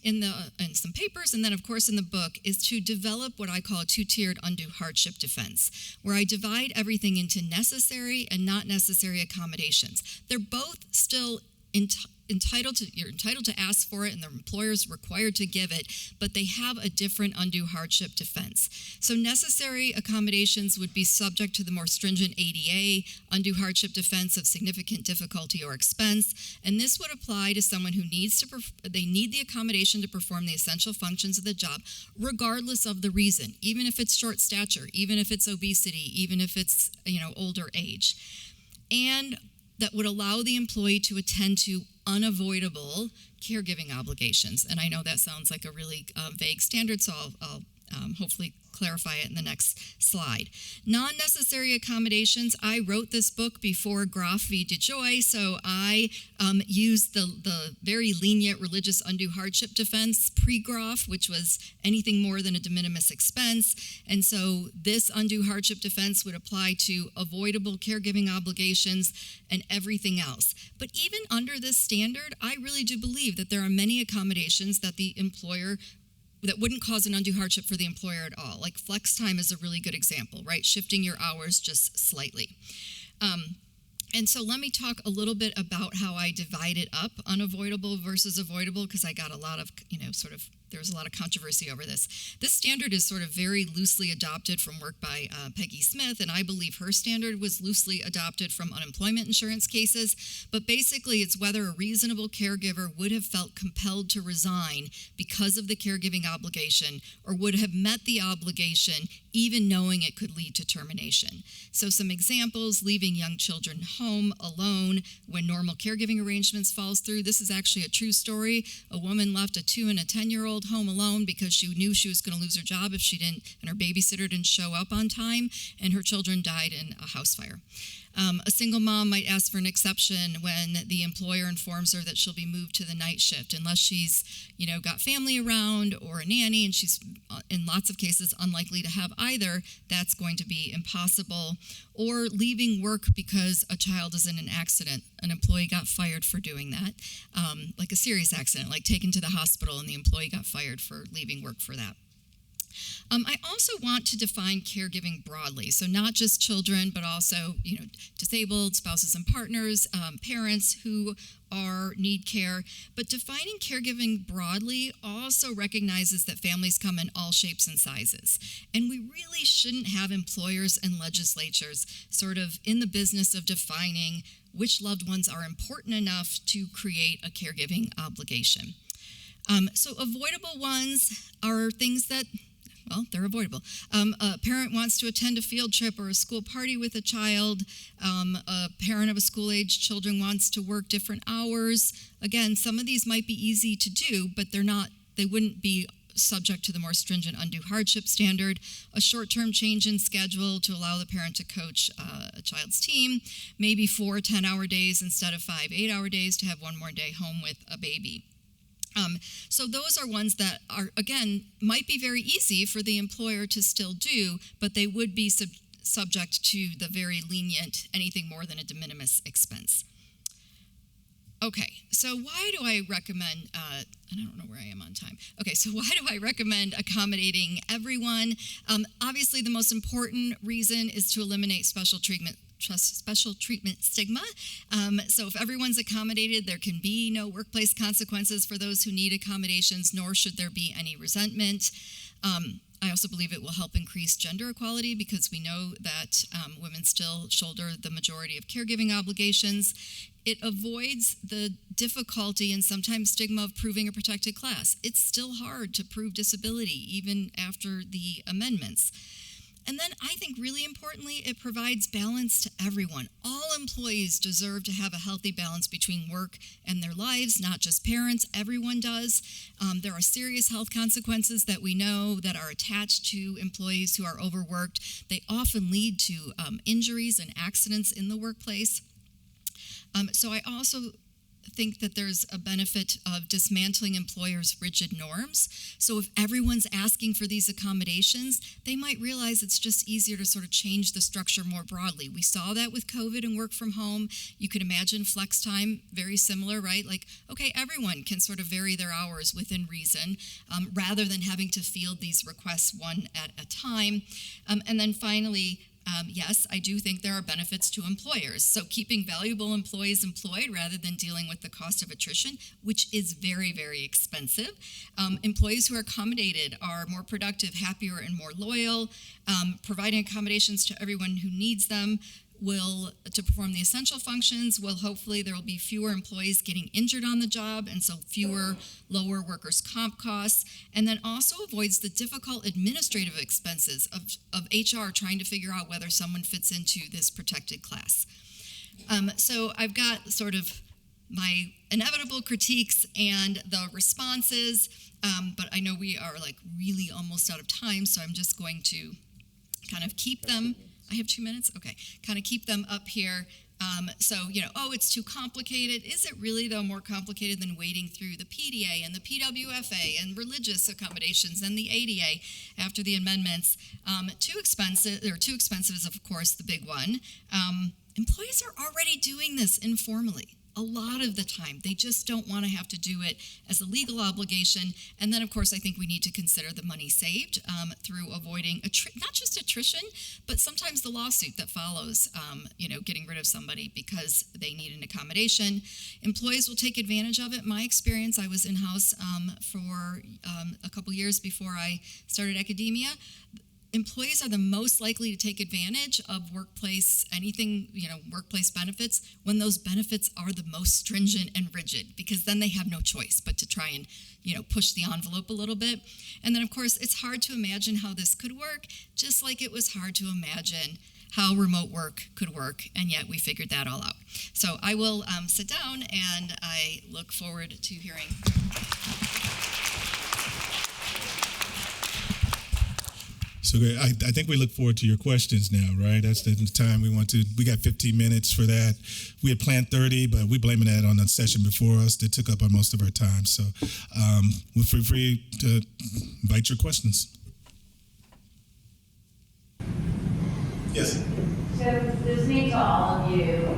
in some papers, and then of course in the book, is to develop what I call a two-tiered undue hardship defense, where I divide everything into necessary and not necessary accommodations. They're both still you're entitled to ask for it, and the employer's required to give it, but they have a different undue hardship defense. So necessary accommodations would be subject to the more stringent ADA undue hardship defense of significant difficulty or expense, and this would apply to someone who need the accommodation to perform the essential functions of the job, regardless of the reason, even if it's short stature, even if it's obesity, even if it's older age, and that would allow the employee to attend to unavoidable caregiving obligations. And I know that sounds like a really vague standard, so I'll hopefully clarify it in the next slide. Non-necessary accommodations. I wrote this book before Groff v. DeJoy, so I used the very lenient religious undue hardship defense pre-Groff, which was anything more than a de minimis expense. And so this undue hardship defense would apply to avoidable caregiving obligations and everything else. But even under this standard, I really do believe that there are many accommodations that the employer that wouldn't cause an undue hardship for the employer at all. Like flex time is a really good example, right? Shifting your hours just slightly. And so let me talk a little bit about how I divided up unavoidable versus avoidable, because I got a lot of, there was a lot of controversy over this. This standard is sort of very loosely adopted from work by Peggy Smith, and I believe her standard was loosely adopted from unemployment insurance cases. But basically, it's whether a reasonable caregiver would have felt compelled to resign because of the caregiving obligation, or would have met the obligation even knowing it could lead to termination. So some examples: leaving young children home alone when normal caregiving arrangements falls through. This is actually a true story. A woman left a 2 and a 10-year-old home alone because she knew she was going to lose her job if she didn't, and her babysitter didn't show up on time, and her children died in a house fire. A single mom might ask for an exception when the employer informs her that she'll be moved to the night shift, unless she's, got family around or a nanny, and she's in lots of cases unlikely to have either. That's going to be impossible. Or leaving work because a child is in an accident. An employee got fired for doing that, like a serious accident, like taken to the hospital, and the employee got fired for leaving work for that. I also want to define caregiving broadly, so not just children, but also, disabled spouses and partners, parents who need care. But defining caregiving broadly also recognizes that families come in all shapes and sizes, and we really shouldn't have employers and legislatures sort of in the business of defining which loved ones are important enough to create a caregiving obligation. So avoidable ones are things that, well, they're avoidable. A parent wants to attend a field trip or a school party with a child. A parent of a school-aged children wants to work different hours. Again, some of these might be easy to do, but they wouldn't be subject to the more stringent undue hardship standard. A short-term change in schedule to allow the parent to coach a child's team. Maybe 4 10-hour days instead of 5 8-hour days to have one more day home with a baby. So those are ones that are, again, might be very easy for the employer to still do, but they would be subject to the very lenient anything more than a de minimis expense. Okay, so why do I recommend, and I don't know where I am on time. Okay, so why do I recommend accommodating everyone? Obviously, the most important reason is to eliminate special treatment stigma. So if everyone's accommodated, there can be no workplace consequences for those who need accommodations, nor should there be any resentment. I also believe it will help increase gender equality, because we know that women still shoulder the majority of caregiving obligations. It avoids the difficulty and sometimes stigma of proving a protected class. It's still hard to prove disability even after the amendments. And then I think really importantly, it provides balance to everyone. All employees deserve to have a healthy balance between work and their lives, not just parents. Everyone does. There are serious health consequences that we know that are attached to employees who are overworked. They often lead to injuries and accidents in the workplace. So I also think that there's a benefit of dismantling employers' rigid norms. So if everyone's asking for these accommodations, they might realize it's just easier to sort of change the structure more broadly. We saw that with COVID and work from home. You could imagine flex time, very similar, right? Like, okay, everyone can sort of vary their hours within reason, rather than having to field these requests one at a time. And then finally, yes, I do think there are benefits to employers. So keeping valuable employees employed rather than dealing with the cost of attrition, which is very, very expensive. Employees who are accommodated are more productive, happier, and more loyal. Providing accommodations to everyone who needs them to perform the essential functions, hopefully there will be fewer employees getting injured on the job, and so lower workers' comp costs, and then also avoids the difficult administrative expenses of HR trying to figure out whether someone fits into this protected class. So I've got sort of my inevitable critiques and the responses, but I know we are like really almost out of time, so I'm just going to kind of keep them. I have 2 minutes? Okay. Kind of keep them up here. So, oh, it's too complicated. Is it really, though, more complicated than wading through the PDA and the PWFA and religious accommodations and the ADA after the amendments? Too expensive is, of course, the big one. Employees are already doing this informally. A lot of the time, they just don't want to have to do it as a legal obligation. And then, of course, I think we need to consider the money saved through avoiding not just attrition, but sometimes the lawsuit that follows, getting rid of somebody because they need an accommodation. Employees will take advantage of it. My experience, I was in-house for a couple years before I started academia. Employees are the most likely to take advantage of workplace benefits when those benefits are the most stringent and rigid, because then they have no choice but to try and, push the envelope a little bit. And then, of course, it's hard to imagine how this could work, just like it was hard to imagine how remote work could work, and yet we figured that all out. So I will sit down, and I look forward to hearing. So I think we look forward to your questions now, right? That's the time we got 15 minutes for that. We had planned 30, but we're blaming that on the session before us that took up most of our time. So we're free to invite your questions. Yes. So listening to all of you,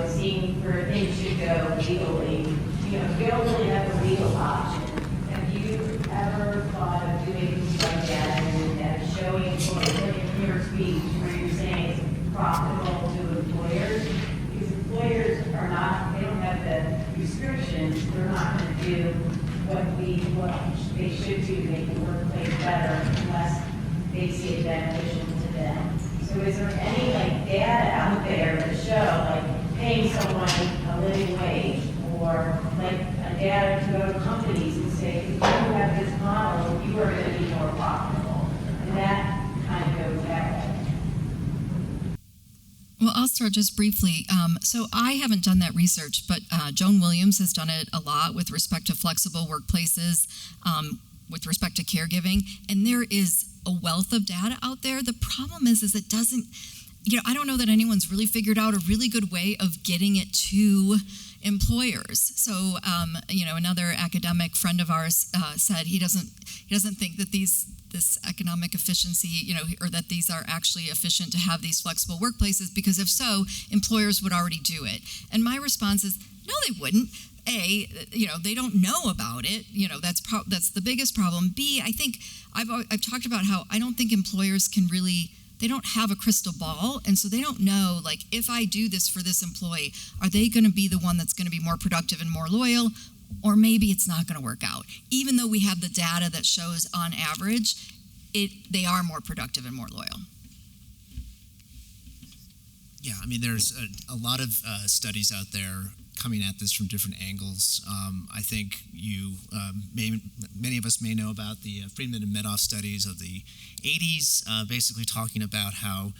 seeing where things should go legally, we don't really have a legal option. Have you ever thought of doing things like that and showing, in your speech, where you're saying it's profitable to employers? Because employers they don't have the restrictions, they're not going to do what they should do to make the workplace better unless they see it beneficial to them. So is there any data out there to show paying someone a living wage, or a data to go to companies and say, if you have this model, you are going to be more profitable, and that kind of goes that way. Well, I'll start just briefly. So I haven't done that research, but Joan Williams has done it a lot with respect to flexible workplaces, with respect to caregiving, and there is a wealth of data out there. The problem is it doesn't, I don't know that anyone's really figured out a really good way of getting it to employers. So, another academic friend of ours said he doesn't think that this economic efficiency, or that these are actually efficient to have these flexible workplaces, because if so, employers would already do it. And my response is, no, they wouldn't. A, they don't know about it. That's the biggest problem. B, I think I've talked about how I don't think employers they don't have a crystal ball, and so they don't know, if I do this for this employee, are they going to be the one that's going to be more productive and more loyal, or maybe it's not going to work out. Even though we have the data that shows on average, they are more productive and more loyal. Yeah, I mean, there's a lot of studies out there coming at this from different angles. I think many of us may know about the Friedman and Medoff studies of the 80s, basically talking about how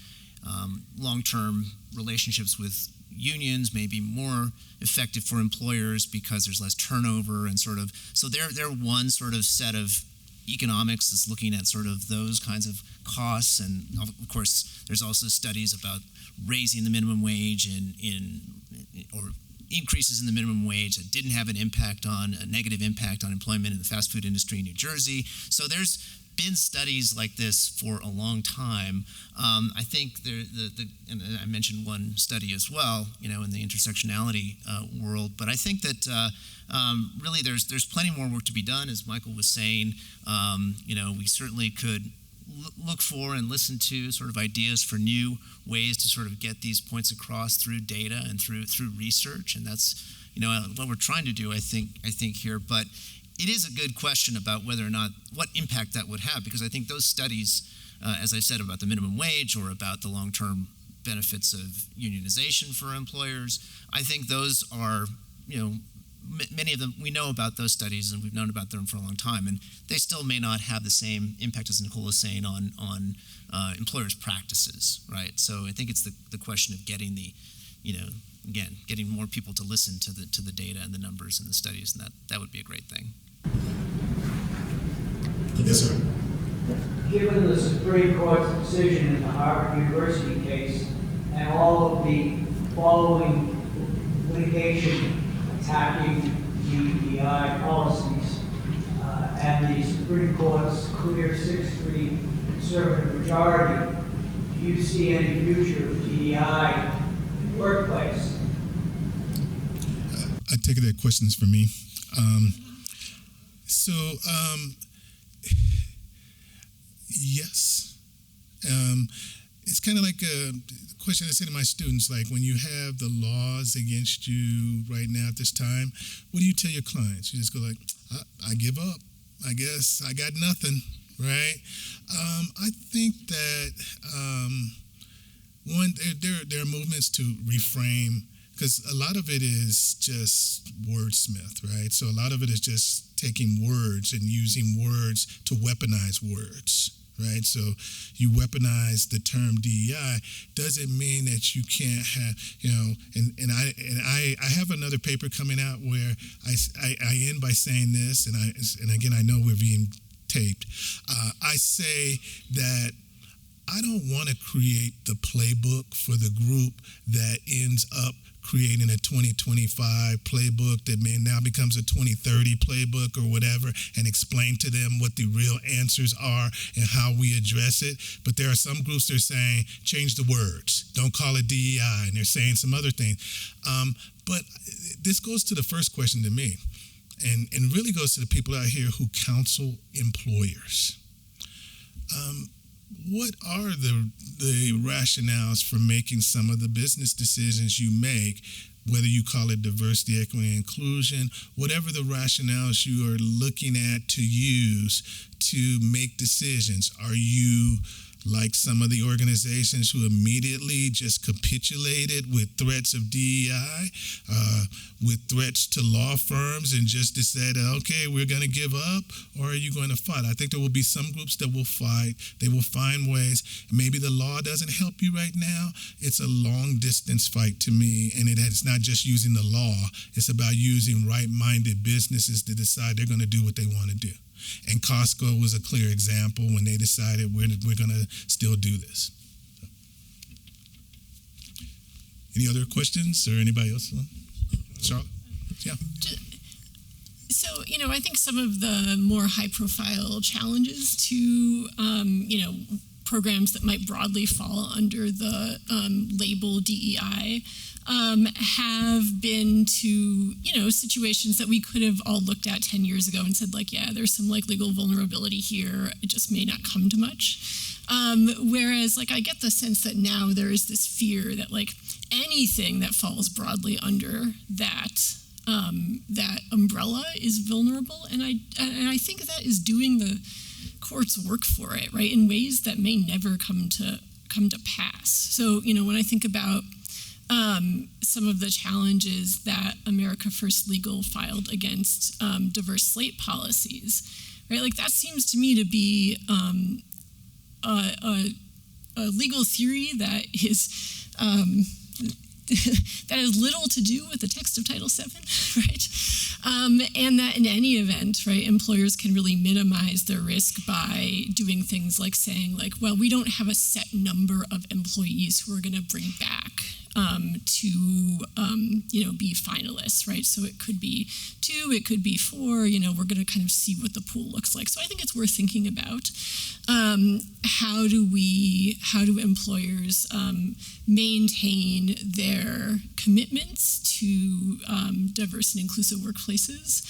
long-term relationships with unions may be more effective for employers because there's less turnover and so they're one sort of set of economics that's looking at sort of those kinds of costs. And of course, there's also studies about raising the minimum wage or increases in the minimum wage that didn't have a negative impact on employment in the fast food industry in New Jersey. So there's been studies like this for a long time. I think and I mentioned one study as well, in the intersectionality world. But I think that really there's plenty more work to be done, as Michael was saying. We certainly could look for and listen to sort of ideas for new ways to sort of get these points across through data and through research, and that's what we're trying to do, I think here. But it is a good question about whether or not what impact that would have, because I think those studies, as I said, about the minimum wage or about the long-term benefits of unionization for employers, I think those are many of them, we know about those studies and we've known about them for a long time, and they still may not have the same impact, as Nicole was saying, on employers' practices, right? So I think it's the question of getting the again, getting more people to listen to the data and the numbers and the studies, and that would be a great thing. Yes, sir. Given the Supreme Court's decision in the Harvard University case and all of the following litigation attacking DEI policies and the Supreme Court's clear 6-3 conservative majority, do you see any future of DEI in the workplace? I take it that question is for me. Yes. It's kind of like a question I say to my students, like when you have the laws against you right now at this time, what do you tell your clients? You just go like, I give up. I guess I got nothing, right? I think that there are movements to reframe, because a lot of it is just wordsmith, right? So a lot of it is just taking words and using words to weaponize words. Right, so you weaponize the term DEI. Doesn't mean that you can't have, And I have another paper coming out where I end by saying this, and again I know we're being taped. I say that I don't want to create the playbook for the group that ends up creating a 2025 playbook that may now becomes a 2030 playbook or whatever, and explain to them what the real answers are and how we address it. But there are some groups that are saying, change the words, don't call it DEI, and they're saying some other things. But this goes to the first question to me, and really goes to the people out here who counsel employers. What are the rationales for making some of the business decisions you make, whether you call it diversity, equity, inclusion, whatever the rationales you are looking at to use to make decisions? Are you like some of the organizations who immediately just capitulated with threats of DEI, with threats to law firms, and just said, okay, we're going to give up? Or are you going to fight? I think there will be some groups that will fight. They will find ways. Maybe the law doesn't help you right now. It's a long distance fight to me, and it's not just using the law. It's about using right-minded businesses to decide they're going to do what they want to do. And Costco was a clear example when they decided we're going to still do this. Any other questions or anybody else? Charlotte? Yeah. So, I think some of the more high-profile challenges to, programs that might broadly fall under the label DEI have been to, situations that we could have all looked at 10 years ago and said, like, yeah, there's some legal vulnerability here. It just may not come to much. Whereas, I get the sense that now there is this fear that, anything that falls broadly under that umbrella is vulnerable. And I think that is doing the court's work for it, right, in ways that may never come to pass. So, when I think about some of the challenges that America First Legal filed against diverse slate policies, right? That seems to me to be a legal theory that is that has little to do with the text of Title VII, right? And that in any event, right, employers can really minimize their risk by doing things like saying, well, we don't have a set number of employees who are going to bring back to be finalists, right? So it could be 2, it could be 4, we're going to kind of see what the pool looks like. So I think it's worth thinking about how do employers maintain their commitments to diverse and inclusive workplaces,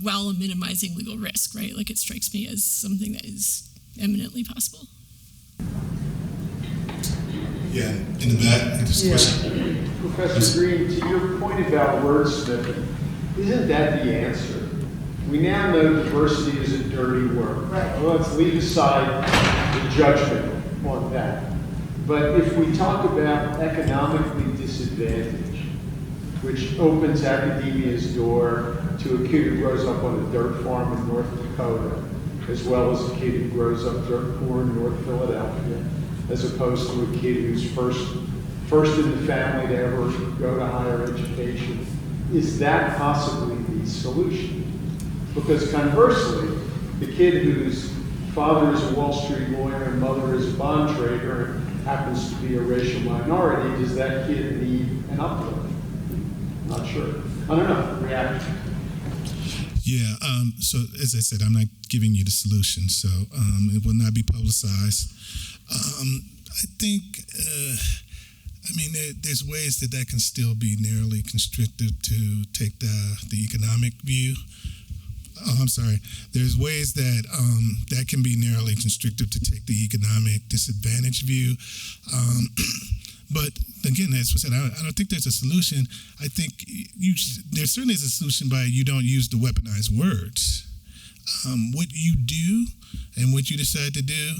while minimizing legal risk, right? It strikes me as something that is eminently possible. Yeah, in the back. Professor Green, to your point about wordsmithing, isn't that the answer? We now know diversity is a dirty word. Right. Well, let's leave aside the judgment on that. But if we talk about economically disadvantaged, which opens academia's door to a kid who grows up on a dirt farm in North Dakota, as well as a kid who grows up dirt poor in North Philadelphia, as opposed to a kid whose first first in the family to ever go to higher education. Is that possibly the solution? Because conversely, the kid whose father is a Wall Street lawyer and mother is a bond trader and happens to be a racial minority, does that kid need an uplift? Not sure. I don't know. Reaction. Yeah, so as I said, I'm not giving you the solution, so it will not be publicized. I think, there's ways that can still be narrowly constricted to take the economic view. Oh, I'm sorry. There's ways that that can be narrowly constricted to take the economic disadvantage view. But again, as I said, I don't think there's a solution. I think there certainly is a solution by you don't use the weaponized words. What you do and what you decide to do,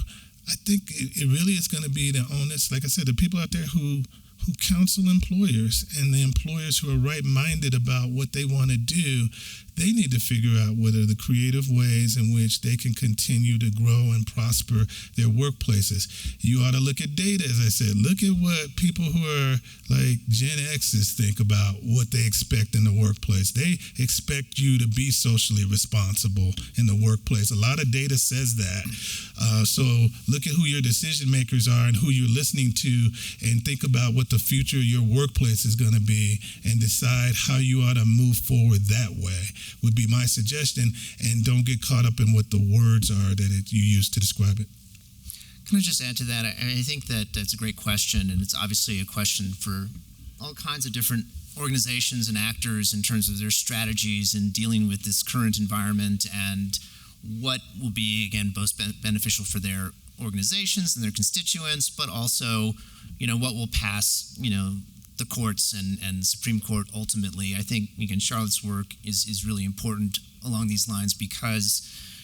I think it really is going to be the onus, like I said, the people out there who counsel employers and the employers who are right-minded about what they want to do, they need to figure out what are the creative ways in which they can continue to grow and prosper their workplaces. You ought to look at data, as I said. Look at what people who are like Gen X's think about what they expect in the workplace. They expect you to be socially responsible in the workplace. A lot of data says that. So look at who your decision makers are and who you're listening to, and think about what the future of your workplace is going to be and decide how you ought to move forward that way, would be my suggestion. And don't get caught up in what the words are that you use to describe it. Can I just add to that? I think that's a great question, and it's obviously a question for all kinds of different organizations and actors in terms of their strategies in dealing with this current environment and what will be, again, both beneficial for their organizations and their constituents, but also, what will pass, the courts and the Supreme Court ultimately. I think, again, Charlotte's work is really important along these lines because,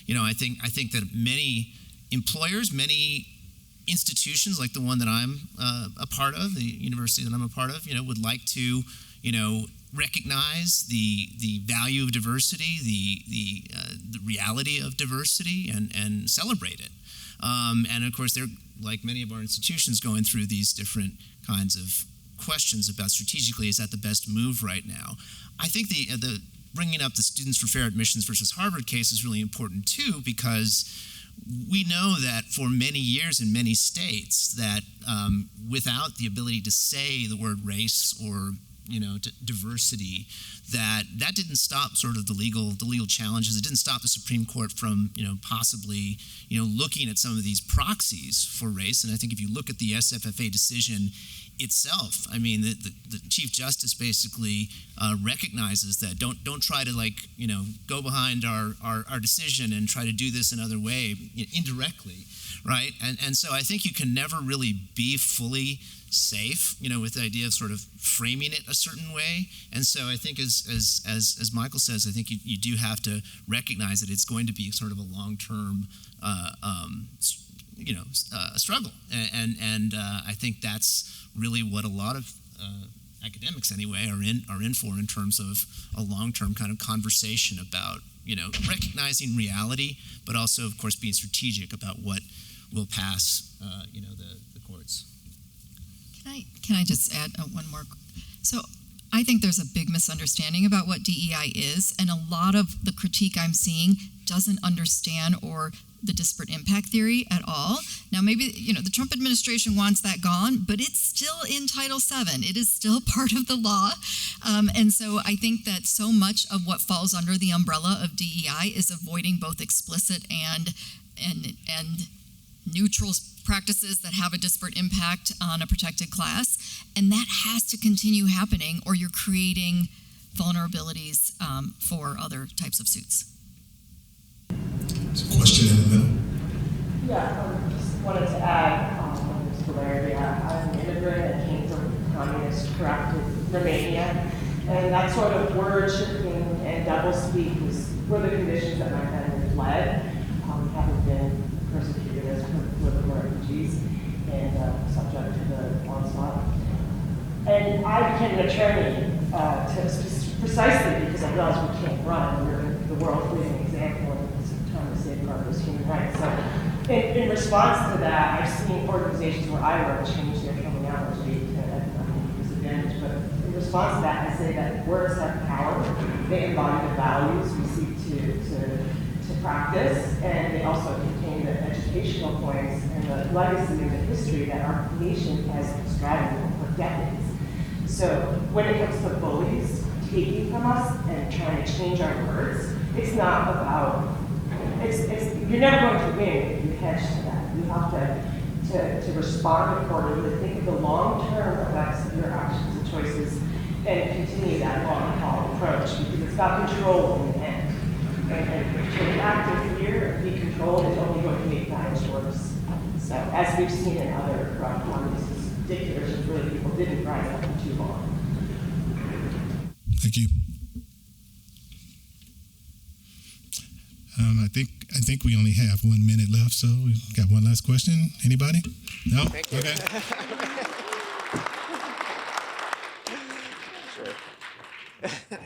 I think that many employers, many institutions like the one that I'm a part of, the university that I'm a part of, would like to, recognize the value of diversity, the reality of diversity, and celebrate it. And of course, they're, like many of our institutions, going through these different kinds of questions about strategically, is that the best move right now? I think the bringing up the Students for Fair Admissions versus Harvard case is really important too, because we know that for many years in many states that without the ability to say the word race or diversity, that didn't stop sort of the legal challenges. It didn't stop the Supreme Court from possibly looking at some of these proxies for race. And I think if you look at the SFFA decision itself, I mean, the Chief Justice basically recognizes that don't try to go behind our decision and try to do this another way indirectly, right? And so I think you can never really be fully safe, with the idea of sort of framing it a certain way. And so I think as Michael says, I think you do have to recognize that it's going to be sort of a long-term struggle. And I think that's really what a lot of academics anyway are in for in terms of a long-term kind of conversation about recognizing reality, but also of course being strategic about what will pass the courts. Can I just add one more? So I think there's a big misunderstanding about what DEI is, and a lot of the critique I'm seeing doesn't understand or the disparate impact theory at all. Now, maybe, the Trump administration wants that gone, but it's still in Title VII. It is still part of the law. And so I think that so much of what falls under the umbrella of DEI is avoiding both explicit and neutral practices that have a disparate impact on a protected class. And that has to continue happening, or you're creating vulnerabilities for other types of suits. There's a question in the middle. Yeah, I just wanted to add on this polarity. I'm an immigrant and came from communist corrupted Romania, and that sort of word shifting and doublespeak were the conditions that my family fled, having been persecuted as political refugees and subject to the onslaught. And I became an attorney precisely because I realized we can't run. We're the world's leading example and it's trying to safeguard those human rights. So in response to that, I've seen organizations where I work change their terminology to response to that, I say that words have power. They embody the values we seek to practice, and they also contain the educational points and the legacy and the history that our nation has been striving for decades. So when it comes to bullies taking from us and trying to change our words, it's not about, you're never going to win if you hedge to that. You have to respond accordingly, think of the long-term effects of your actions and choices, and continue that long-haul approach, because it's about control in the end. And to act in fear and be controlled is only going to make matters worse. So, as we've seen in other corrupt communists, dictatorships, really people didn't rise up for too long. Thank you. I think we only have 1 minute left, so we've got one last question. Anybody? No? Thank you. Okay. Sure.